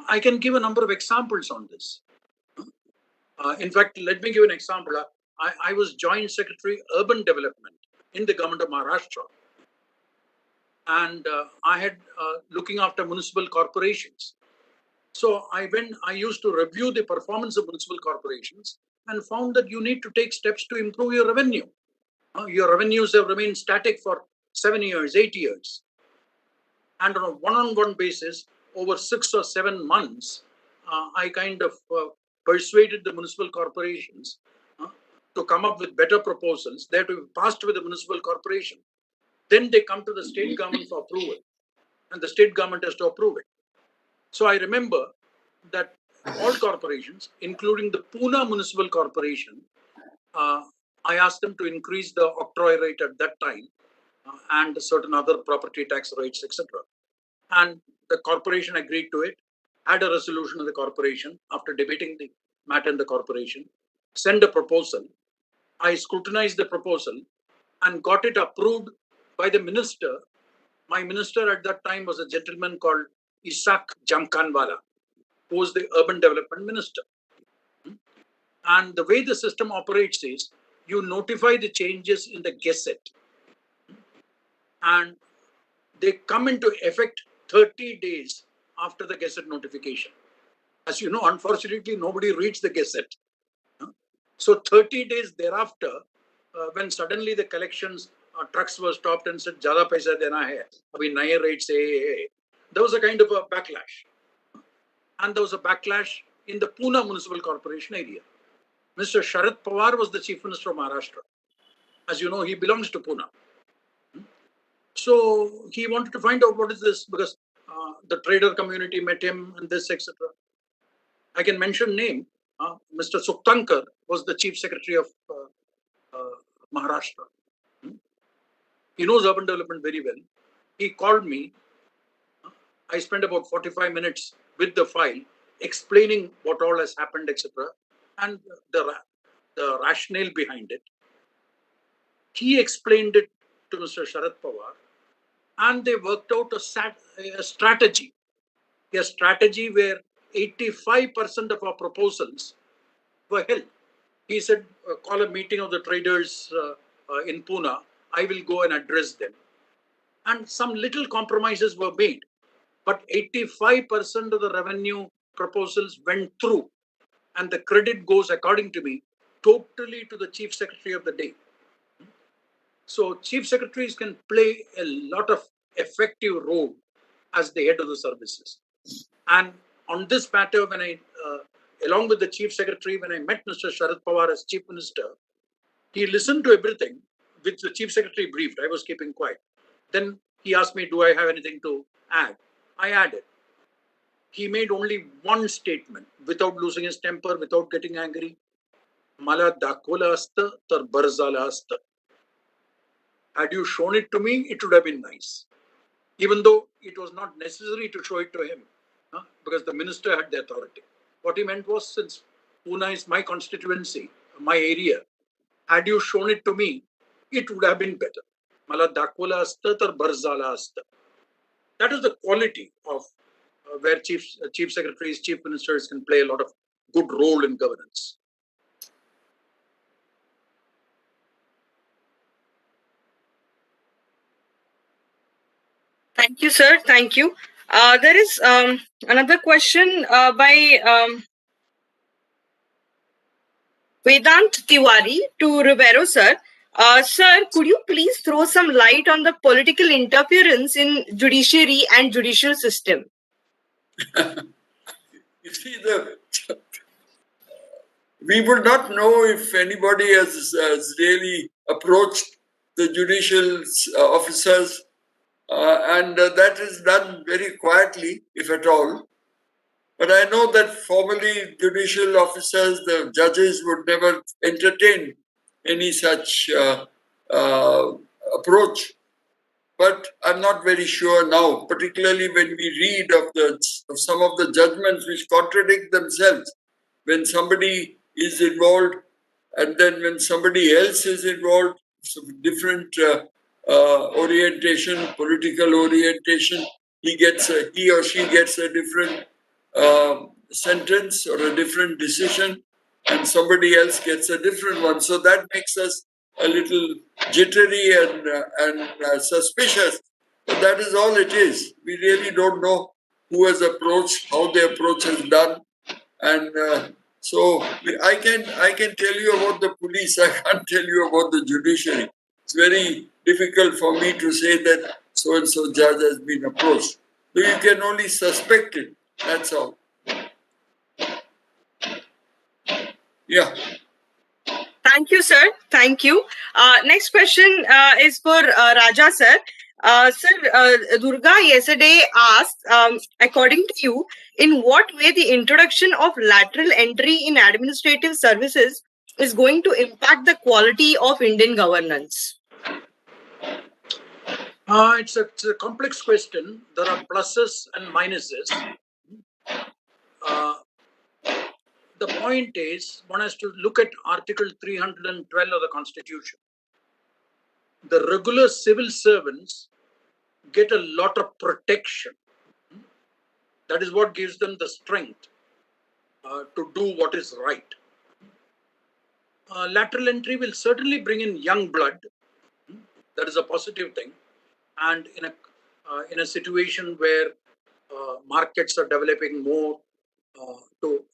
I can give a number of examples on this. In fact, let me give an example. I was Joint Secretary Urban Development in the government of Maharashtra. And I had looking after municipal corporations. So I used to review the performance of municipal corporations and found that you need to take steps to improve your revenue. Your revenues have remained static for 7 years, 8 years. And on a one-on-one basis, over 6 or 7 months, I kind of persuaded the municipal corporations to come up with better proposals. They have to be passed with the municipal corporation. Then they come to the state government for approval, and the state government has to approve it. So I remember that all corporations, including the Pune Municipal Corporation, I asked them to increase the octroi rate at that time and certain other property tax rates, etc. And the corporation agreed to it, had a resolution of the corporation after debating the matter in the corporation, sent a proposal. I scrutinized the proposal and got it approved by the minister. My minister at that time was a gentleman called Isaac Jamkhanwala, who was the urban development minister. And the way the system operates is you notify the changes in the Gazette, and they come into effect 30 days after the Gazette notification. As you know, unfortunately, nobody reads the Gazette. So 30 days thereafter, when suddenly the collections trucks were stopped and said, "Jada paisa dena hai, abhi naye rates hai," there was a kind of a backlash. And there was a backlash in the Pune Municipal Corporation area. Mr. Sharad Pawar was the Chief Minister of Maharashtra. As you know, he belongs to Pune. So he wanted to find out what is this, because the trader community met him and this, etc. I can mention name. Mr. Suktankar was the Chief Secretary of Maharashtra. He knows urban development very well. He called me. I spent about 45 minutes with the file, explaining what all has happened, etc., and the rationale behind it. He explained it to Mr. Sharad Pawar, and they worked out a strategy where 85% of our proposals were held. He said, call a meeting of the traders in Pune. I will go and address them. And some little compromises were made, but 85% of the revenue proposals went through. And the credit goes, according to me, totally to the Chief Secretary of the day. So Chief Secretaries can play a lot of effective role as the head of the services. And on this matter, when I, along with the Chief Secretary, when I met Mr. Sharad Pawar as Chief Minister, he listened to everything which the Chief Secretary briefed. I was keeping quiet. Then he asked me, do I have anything to add? I added. He made only one statement without losing his temper, without getting angry. Mala dakola asta tar barzala asta. Had you shown it to me, it would have been nice. Even though it was not necessary to show it to him, because the minister had the authority. What he meant was, since Pune is my constituency, my area, had you shown it to me, it would have been better. Mala dakola asta tar barzala asta. That is the quality of where chief secretaries, chief ministers can play a lot of good role in governance. Thank you, sir. Thank you. There is another question by Vedant Tiwari to Ribeiro, sir. Sir, could you please throw some light on the political interference in judiciary and judicial system? You see, we would not know if anybody has really approached the judicial officers, and that is done very quietly, if at all. But I know that formally judicial officers, the judges, would never entertain any such approach. But I'm not very sure now, particularly when we read of some of the judgments which contradict themselves. When somebody is involved, and then when somebody else is involved, so different orientation, political orientation, he or she gets a different sentence or a different decision, and somebody else gets a different one. So that makes us a little jittery and suspicious. But that is all it is. We really don't know who has approached, how the approach is done, and so I can tell you about the police. I can't tell you about the judiciary. It's very difficult for me to say that so and so judge has been approached. So you can only suspect it. That's all. Yeah. Thank you, sir. Thank you. Next question is for Raja, sir. Sir, Durga yesterday asked, according to you, in what way the introduction of lateral entry in administrative services is going to impact the quality of Indian governance? It's a complex question. There are pluses and minuses. The point is, one has to look at Article 312 of the Constitution. The regular civil servants get a lot of protection. That is what gives them the strength to do what is right. Lateral entry will certainly bring in young blood. That is a positive thing. And in a situation where markets are developing more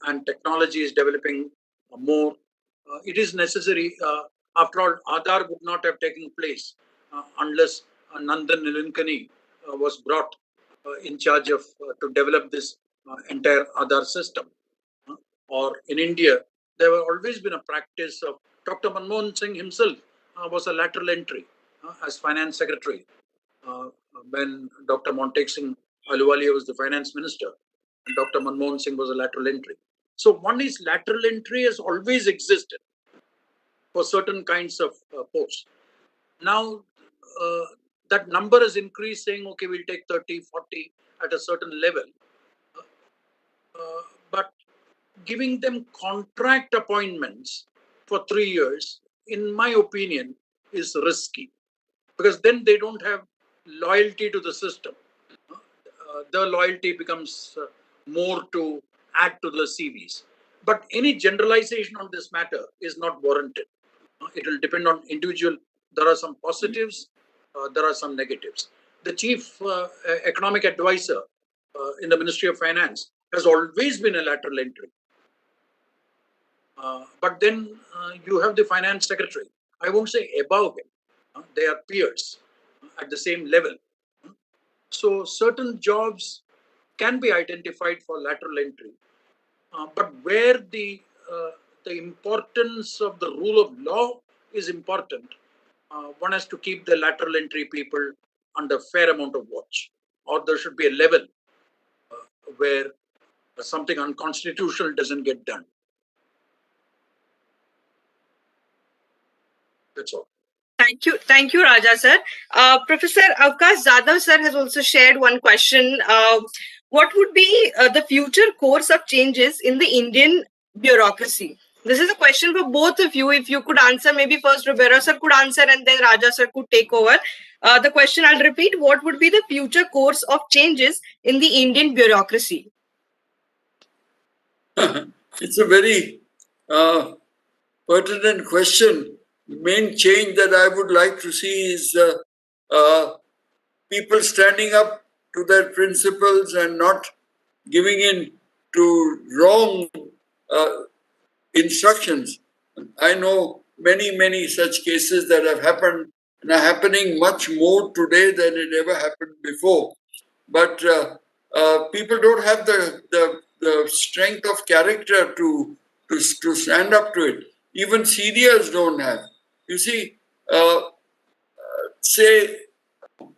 and technology is developing more, it is necessary. After all, Aadhaar would not have taken place unless Nandan Nilenkani was brought in charge of to develop this entire Aadhaar system. Or in India, there have always been a practice of Dr. Manmohan Singh himself was a lateral entry as finance secretary when Dr. Montek Singh Ahluwalia was the finance minister, and Dr. Manmohan Singh was a lateral entry. So one is lateral entry has always existed for certain kinds of posts. Now that number is increasing. Okay, we'll take 30, 40 at a certain level. But giving them contract appointments for 3 years, in my opinion, is risky, because then they don't have loyalty to the system. The loyalty becomes more to add to the CVs. But any generalization on this matter is not warranted. It will depend on individual. There are some positives, there are some negatives. The chief economic advisor in the Ministry of Finance has always been a lateral entry. But then you have the finance secretary. I won't say above him. They are peers at the same level. So certain jobs can be identified for lateral entry, but where the importance of the rule of law is important, one has to keep the lateral entry people under fair amount of watch, or there should be a level where something unconstitutional doesn't get done. That's all. Thank you, Raja sir. Professor Avkash Jadhav sir has also shared one question. What would be the future course of changes in the Indian bureaucracy? This is a question for both of you. If you could answer, maybe first Ribeiro sir could answer and then Raja sir could take over. The question I'll repeat: what would be the future course of changes in the Indian bureaucracy? It's a very pertinent question. The main change that I would like to see is people standing up to their principles and not giving in to wrong instructions. I know many such cases that have happened and are happening much more today than it ever happened before. But people don't have the strength of character to stand up to it. Even seniors don't have. You see, say,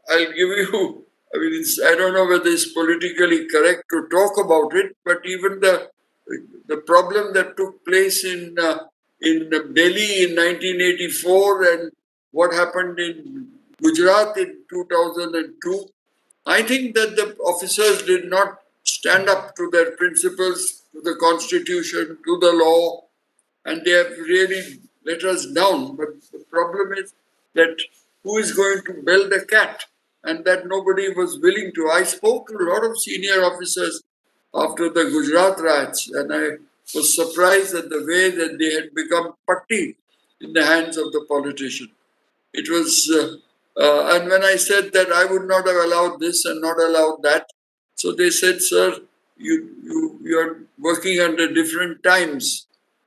I'll give you, I mean, I don't know whether it's politically correct to talk about it, but even the problem that took place in Delhi in 1984 and what happened in Gujarat in 2002, I think that the officers did not stand up to their principles, to the constitution, to the law, and they have really let us down. But the problem is that who is going to bell the cat? And that nobody was willing to. I spoke to a lot of senior officers after the Gujarat riots, and I was surprised at the way that they had become patti in the hands of the politician. It was, and when I said that I would not have allowed this and not allowed that, so they said, "Sir, you are working under different times."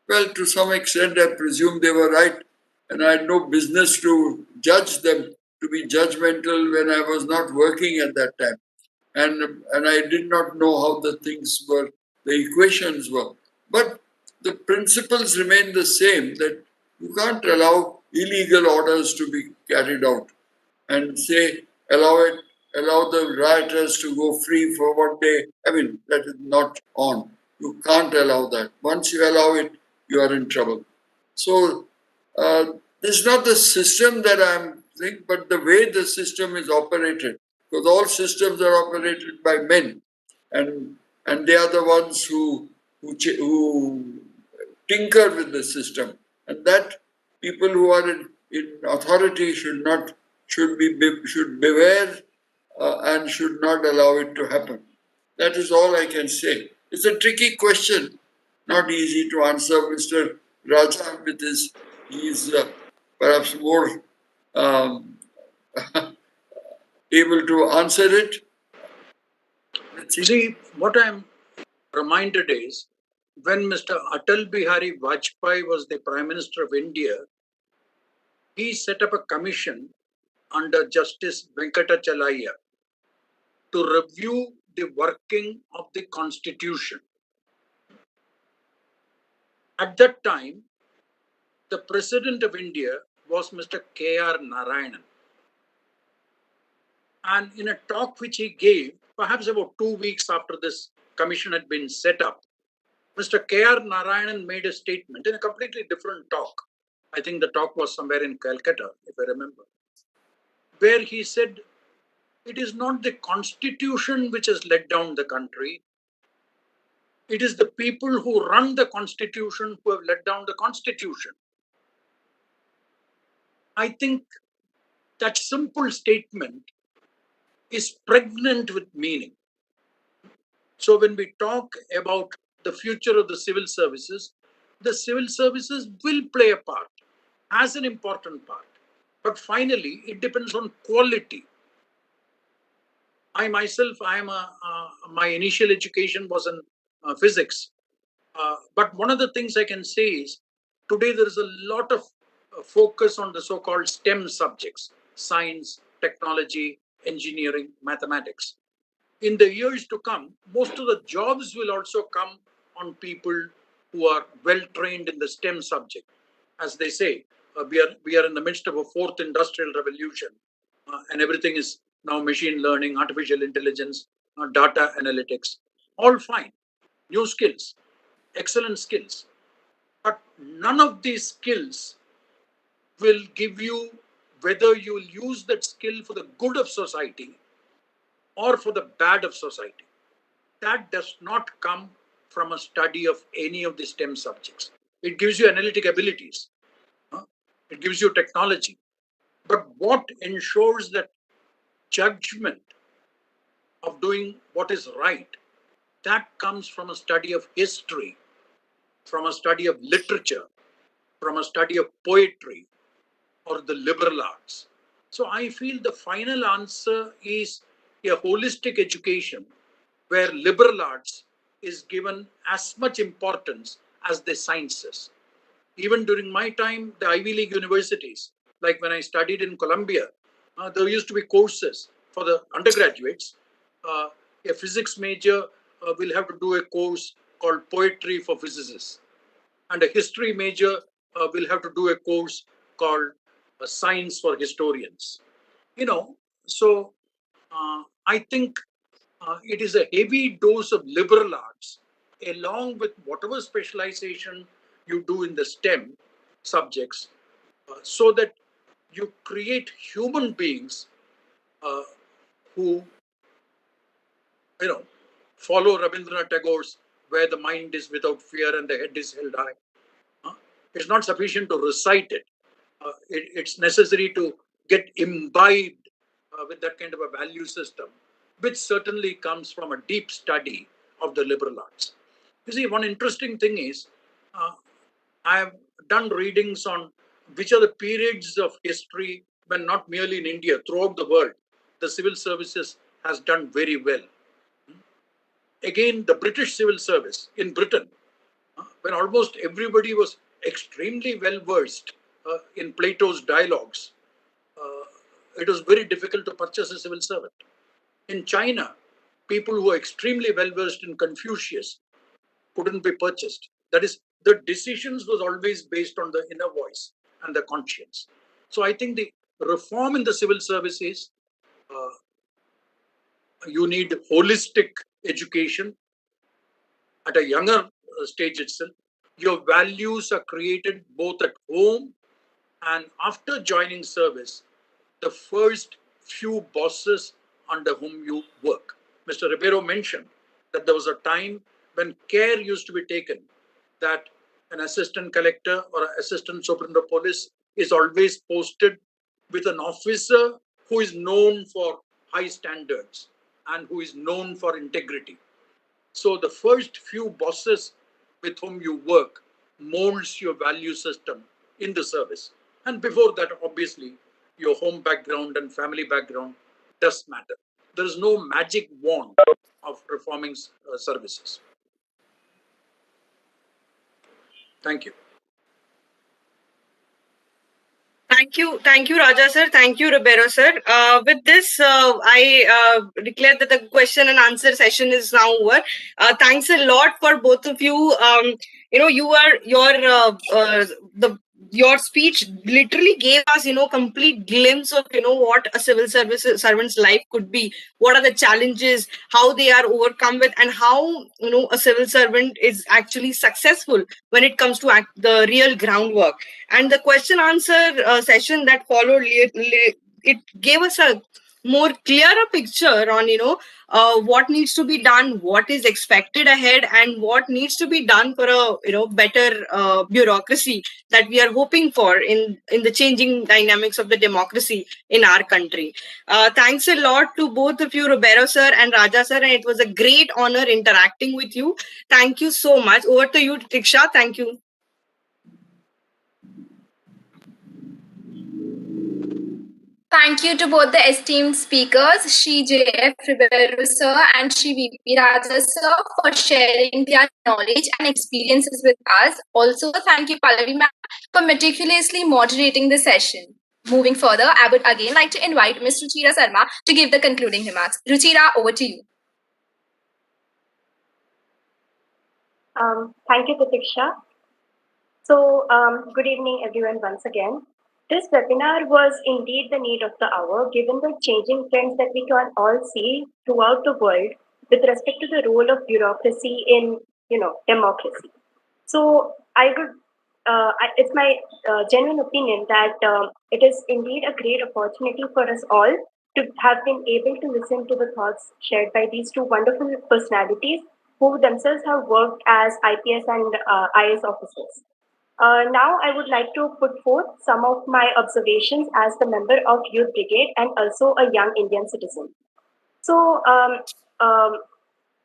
Well, to some extent, I presume they were right, and I had no business to judge them, to be judgmental when I was not working at that time, and I did not know how the things were, the equations were. But the principles remain the same, that you can't allow illegal orders to be carried out and say allow the rioters to go free for 1 day. I mean, that is not on. You can't allow that. Once you allow it, you are in trouble. So this is not the system that I'm saying, but the way the system is operated. Because all systems are operated by men, and they are the ones who tinker with the system, and that people who are in authority should beware and should not allow it to happen. That is all I can say. It's a tricky question, not easy to answer. Mr. Raja, with his, he's perhaps more able to answer it. See, what I'm reminded is when Mr. Atal Bihari Vajpayee was the Prime Minister of India, he set up a commission under Justice Venkatachalaya to review the working of the Constitution. At that time, the President of India was Mr. K.R. Narayanan. And in a talk which he gave, perhaps about 2 weeks after this commission had been set up, Mr. K.R. Narayanan made a statement in a completely different talk. I think the talk was somewhere in Calcutta, if I remember, where he said, it is not the Constitution which has let down the country. It is the people who run the Constitution who have let down the Constitution. I think that simple statement is pregnant with meaning. So when we talk about the future of the civil services will play a part, as an important part. But finally, it depends on quality. I myself, my initial education was in physics. But one of the things I can say is, today there is a lot of focus on the so-called STEM subjects, science, technology, engineering, mathematics. In the years to come, most of the jobs will also come on people who are well trained in the STEM subject. As they say, we are in the midst of a fourth industrial revolution, and everything is now machine learning, artificial intelligence, data analytics. All fine, new skills, excellent skills. But none of these skills will give you whether you will use that skill for the good of society or for the bad of society. That does not come from a study of any of the STEM subjects. It gives you analytic abilities, it gives you technology. But what ensures that judgment of doing what is right, that comes from a study of history, from a study of literature, from a study of poetry or the liberal arts. So I feel the final answer is a holistic education where liberal arts is given as much importance as the sciences. Even during my time, the Ivy League universities, like when I studied in Columbia, there used to be courses for the undergraduates. A physics major will have to do a course called Poetry for Physicists, and a history major will have to do a course called Science for Historians. So I think it is a heavy dose of liberal arts, along with whatever specialization you do in the STEM subjects, so that you create human beings who, follow Rabindranath Tagore's "Where the mind is without fear and the head is held high." It's not sufficient to recite it. It's necessary to get imbibed with that kind of a value system, which certainly comes from a deep study of the liberal arts. You see, one interesting thing is, I have done readings on which are the periods of history when not merely in India, throughout the world, the civil services has done very well. Again, the British civil service in Britain, when almost everybody was extremely well versed in Plato's dialogues, it was very difficult to purchase a civil servant. In China, people who are extremely well versed in Confucius couldn't be purchased. That is, the decisions was always based on the inner voice and the conscience. So I think the reform in the civil service is you need holistic education at a younger stage itself. Your values are created both at home and after joining service, the first few bosses under whom you work. Mr. Ribeiro mentioned that there was a time when care used to be taken that an assistant collector or an assistant superintendent of police is always posted with an officer who is known for high standards and who is known for integrity. So the first few bosses with whom you work molds your value system in the service. And before that, obviously, your home background and family background does matter. There is no magic wand of reforming services. Thank you. Thank you, Raja sir. Thank you, Ribeiro sir. With this, I declare that the question and answer session is now over. Thanks a lot for both of you. Your speech literally gave us, complete glimpse of, what a civil service servant's life could be. What are the challenges, how they are overcome with, and how, a civil servant is actually successful when it comes to the real groundwork. And the question answer session that followed, it gave us a more clearer picture on what needs to be done, what is expected ahead, and what needs to be done for a better bureaucracy that we are hoping for in the changing dynamics of the democracy in our country. Thanks a lot to both of you, Ribeiro sir and Raja sir, and it was a great honor interacting with you. Thank you so much. Over to you, Tiksha. Thank you. Thank you to both the esteemed speakers, Shri J.F. Ribeiro sir and Shri V.P. Raja sir, for sharing their knowledge and experiences with us. Also, thank you, Pallavi ma'am, for meticulously moderating the session. Moving further, I would again like to invite Ms. Ruchira Sarma to give the concluding remarks. Ruchira, over to you. Thank you, Pratiksha. So, good evening, everyone, once again. This webinar was indeed the need of the hour, given the changing trends that we can all see throughout the world with respect to the role of bureaucracy in, democracy. So, it's my genuine opinion that it is indeed a great opportunity for us all to have been able to listen to the thoughts shared by these two wonderful personalities who themselves have worked as IPS and IS officers. Now, I would like to put forth some of my observations as the member of Youth Brigade and also a young Indian citizen. So,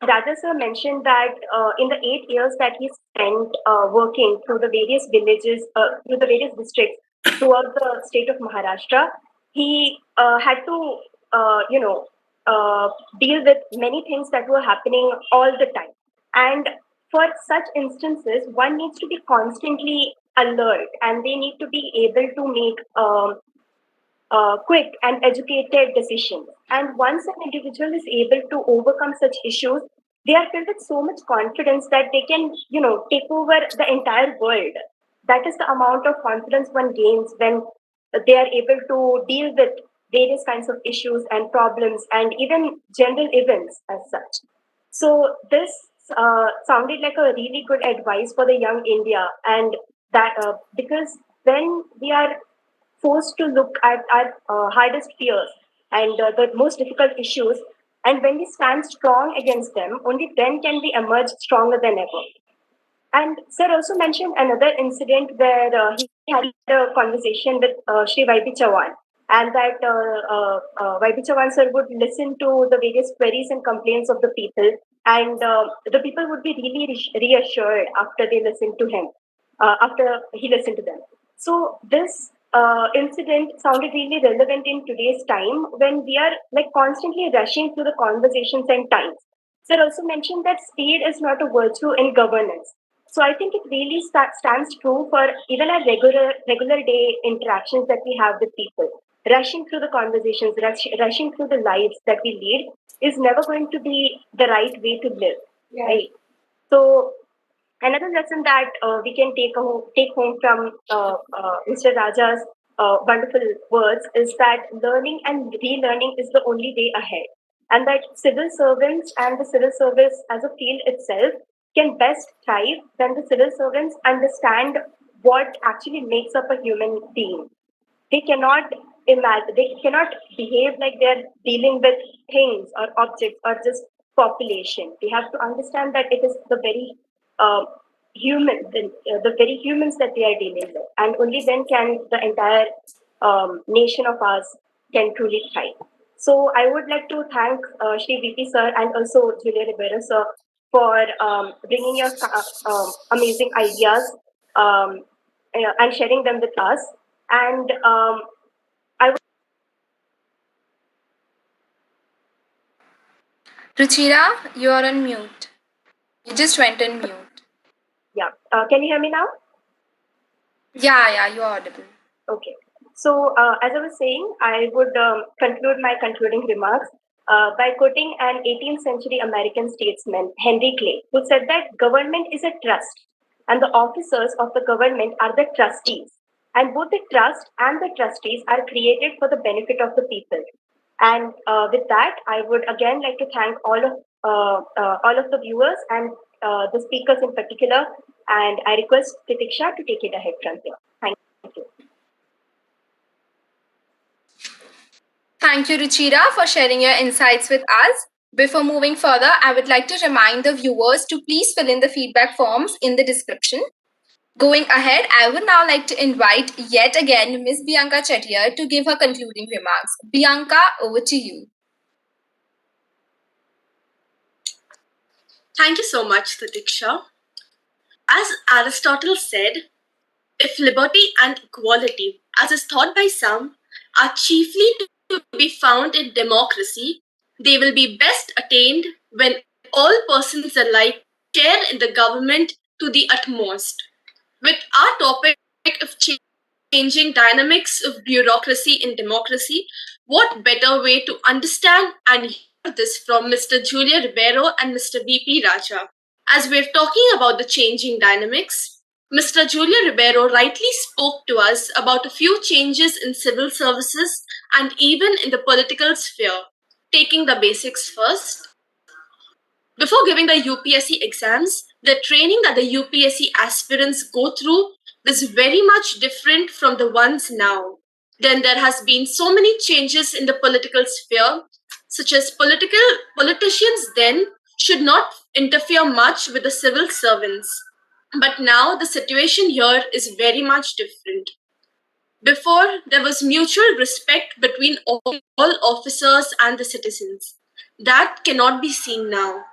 Raja sir mentioned that in the 8 years that he spent working through the various villages, through the various districts throughout the state of Maharashtra, he had to, deal with many things that were happening all the time. And for such instances, one needs to be constantly alert and they need to be able to make quick and educated decisions. And once an individual is able to overcome such issues, they are filled with so much confidence that they can, take over the entire world. That is the amount of confidence one gains when they are able to deal with various kinds of issues and problems and even general events as such. So this sounded like a really good advice for the young India, and that because when we are forced to look at our hardest fears and the most difficult issues, and when we stand strong against them, only then can we emerge stronger than ever. And sir also mentioned another incident where he had a conversation with Shri Vaibhi Chavan, and that Vaibhi Chavan sir would listen to the various queries and complaints of the people, and the people would be really reassured after they listened to him, after he listened to them. So this incident sounded really relevant in today's time when we are like constantly rushing through the conversations and times. Sir also mentioned that speed is not a virtue in governance. So I think it really stands true for even our regular day interactions that we have with people. Rushing through the conversations, rushing through the lives that we lead is never going to be the right way to live. Yeah. Right. So another lesson that we can take home from Mr. Raja's wonderful words is that learning and relearning is the only way ahead, and that civil servants and the civil service as a field itself can best thrive when the civil servants understand what actually makes up a human being. They cannot they cannot behave like they're dealing with things or objects or just population. They have to understand that it is the very the very humans that they are dealing with, and only then can the entire nation of ours can truly thrive. So I would like to thank Shri VP sir and also Julia Ribeiro sir for bringing your amazing ideas and sharing them with us. And Ruchira, you are on mute. You just went on mute. Yeah. Can you hear me now? Yeah, you are audible. Okay. So, as I was saying, I would conclude my concluding remarks by quoting an 18th century American statesman, Henry Clay, who said that government is a trust and the officers of the government are the trustees. And both the trust and the trustees are created for the benefit of the people. And with that, I would again like to thank all of the viewers and the speakers in particular. And I request Pratiksha to take it ahead from here. Thank you. Thank you, Ruchira, for sharing your insights with us. Before moving further, I would like to remind the viewers to please fill in the feedback forms in the description. Going ahead, I would now like to invite yet again Ms. Bianca Chettiar to give her concluding remarks. Bianca, over to you. Thank you so much, Pratiksha. As Aristotle said, if liberty and equality, as is thought by some, are chiefly to be found in democracy, they will be best attained when all persons alike share in the government to the utmost. With our topic of change changing dynamics of bureaucracy in democracy, what better way to understand and hear this from Mr. Julia Ribeiro and Mr. VP Raja? As we're talking about the changing dynamics, Mr. Julia Ribeiro rightly spoke to us about a few changes in civil services and even in the political sphere. Taking the basics first, before giving the UPSC exams, the training that the UPSC aspirants go through is very much different from the ones now. Then there has been so many changes in the political sphere, such as politicians then should not interfere much with the civil servants. But now the situation here is very much different. Before, there was mutual respect between all officers and the citizens. That cannot be seen now.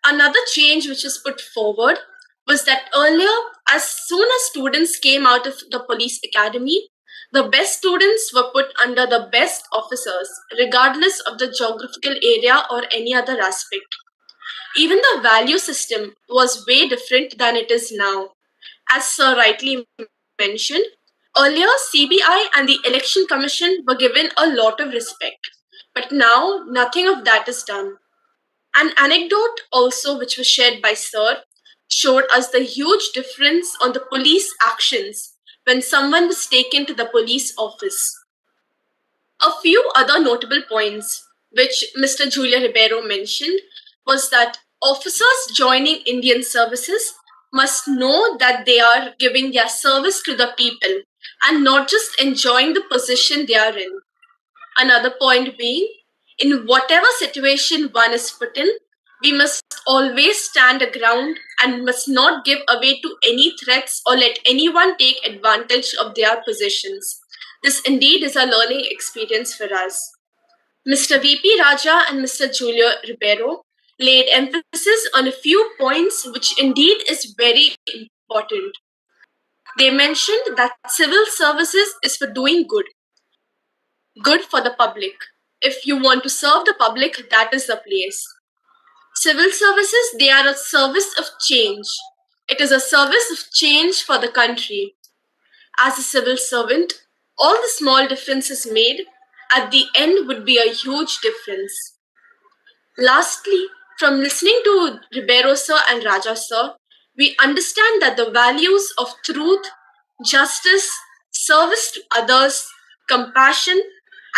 Another change which is put forward was that earlier, as soon as students came out of the police academy, the best students were put under the best officers, regardless of the geographical area or any other aspect. Even the value system was way different than it is now. As Sir rightly mentioned, earlier CBI and the Election Commission were given a lot of respect, but now nothing of that is done. An anecdote also which was shared by Sir showed us the huge difference on the police actions when someone was taken to the police office. A few other notable points which Mr. Julia Ribeiro mentioned was that officers joining Indian services must know that they are giving their service to the people and not just enjoying the position they are in. Another point being, in whatever situation one is put in, we must always stand a ground and must not give away to any threats or let anyone take advantage of their positions. This indeed is a learning experience for us. Mr. VP Raja and Mr. Julia Ribeiro laid emphasis on a few points which indeed is very important. They mentioned that civil services is for doing good for the public. If you want to serve the public, that is the place. Civil services, they are a service of change. It is a service of change for the country. As a civil servant, all the small differences made at the end would be a huge difference. Lastly, from listening to Ribeiro sir and Raja sir, we understand that the values of truth, justice, service to others, compassion,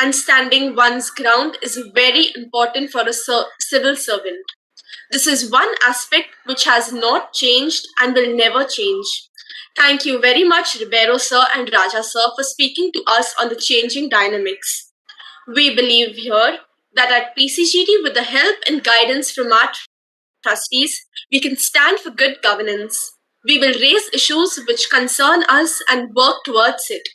and standing one's ground is very important for a civil servant. This is one aspect which has not changed and will never change. Thank you very much, Ribeiro sir and Raja sir, for speaking to us on the changing dynamics. We believe here that at PCGT, with the help and guidance from our trustees, we can stand for good governance. We will raise issues which concern us and work towards it.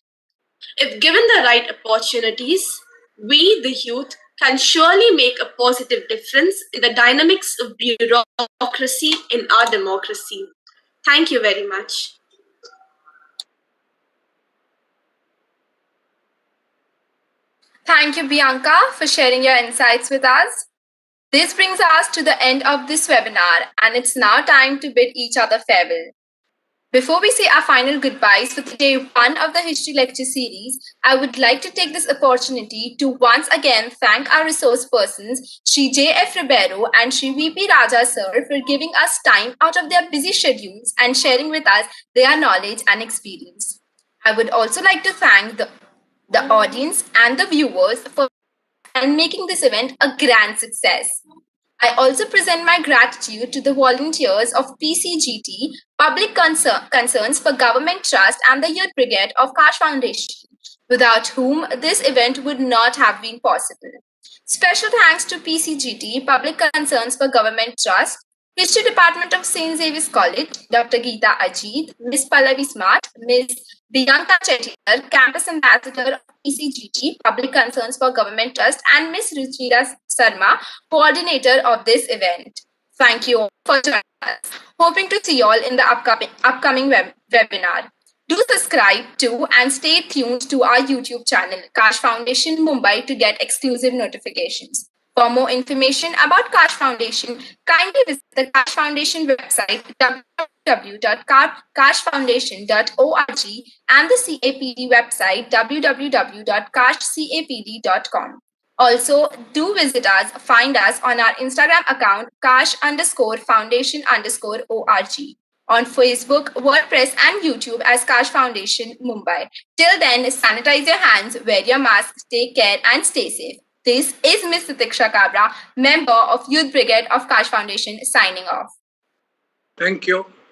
If given the right opportunities, we, the youth, can surely make a positive difference in the dynamics of bureaucracy in our democracy. Thank you very much. Thank you, Bianca, for sharing your insights with us. This brings us to the end of this webinar, and it's now time to bid each other farewell. Before we say our final goodbyes for day one of the History Lecture Series, I would like to take this opportunity to once again thank our resource persons, Shri J.F. Ribeiro and Shri V.P. Raja sir, for giving us time out of their busy schedules and sharing with us their knowledge and experience. I would also like to thank the audience and the viewers for making this event a grand success. I also present my gratitude to the volunteers of PCGT, Public Concerns for Government Trust, and the Youth Brigade of KASH Foundation, without whom this event would not have been possible. Special thanks to PCGT, Public Concerns for Government Trust, History Department of St. Xavier's College, Dr. Geeta Ajit, Ms. Pallavi Smart, Ms. Bianca Chettiar, Campus Ambassador of PCGT, Public Concerns for Government Trust, and Ms. Ruchira Sarma, Coordinator of this event. Thank you all for joining us. Hoping to see you all in the upcoming webinar. Do subscribe to and stay tuned to our YouTube channel, KASH Foundation Mumbai, to get exclusive notifications. For more information about KASH Foundation, kindly visit the KASH Foundation website www.kashfoundation.org and the CAPD website www.kashcapd.com. Also, do visit us, find us on our Instagram account Kaash_Foundation_org. On Facebook, WordPress, and YouTube as Kaash Foundation Mumbai. Till then, sanitize your hands, wear your mask, take care, and stay safe. This is Ms. Titiksha Kabra, member of Youth Brigade of Kaash Foundation, signing off. Thank you.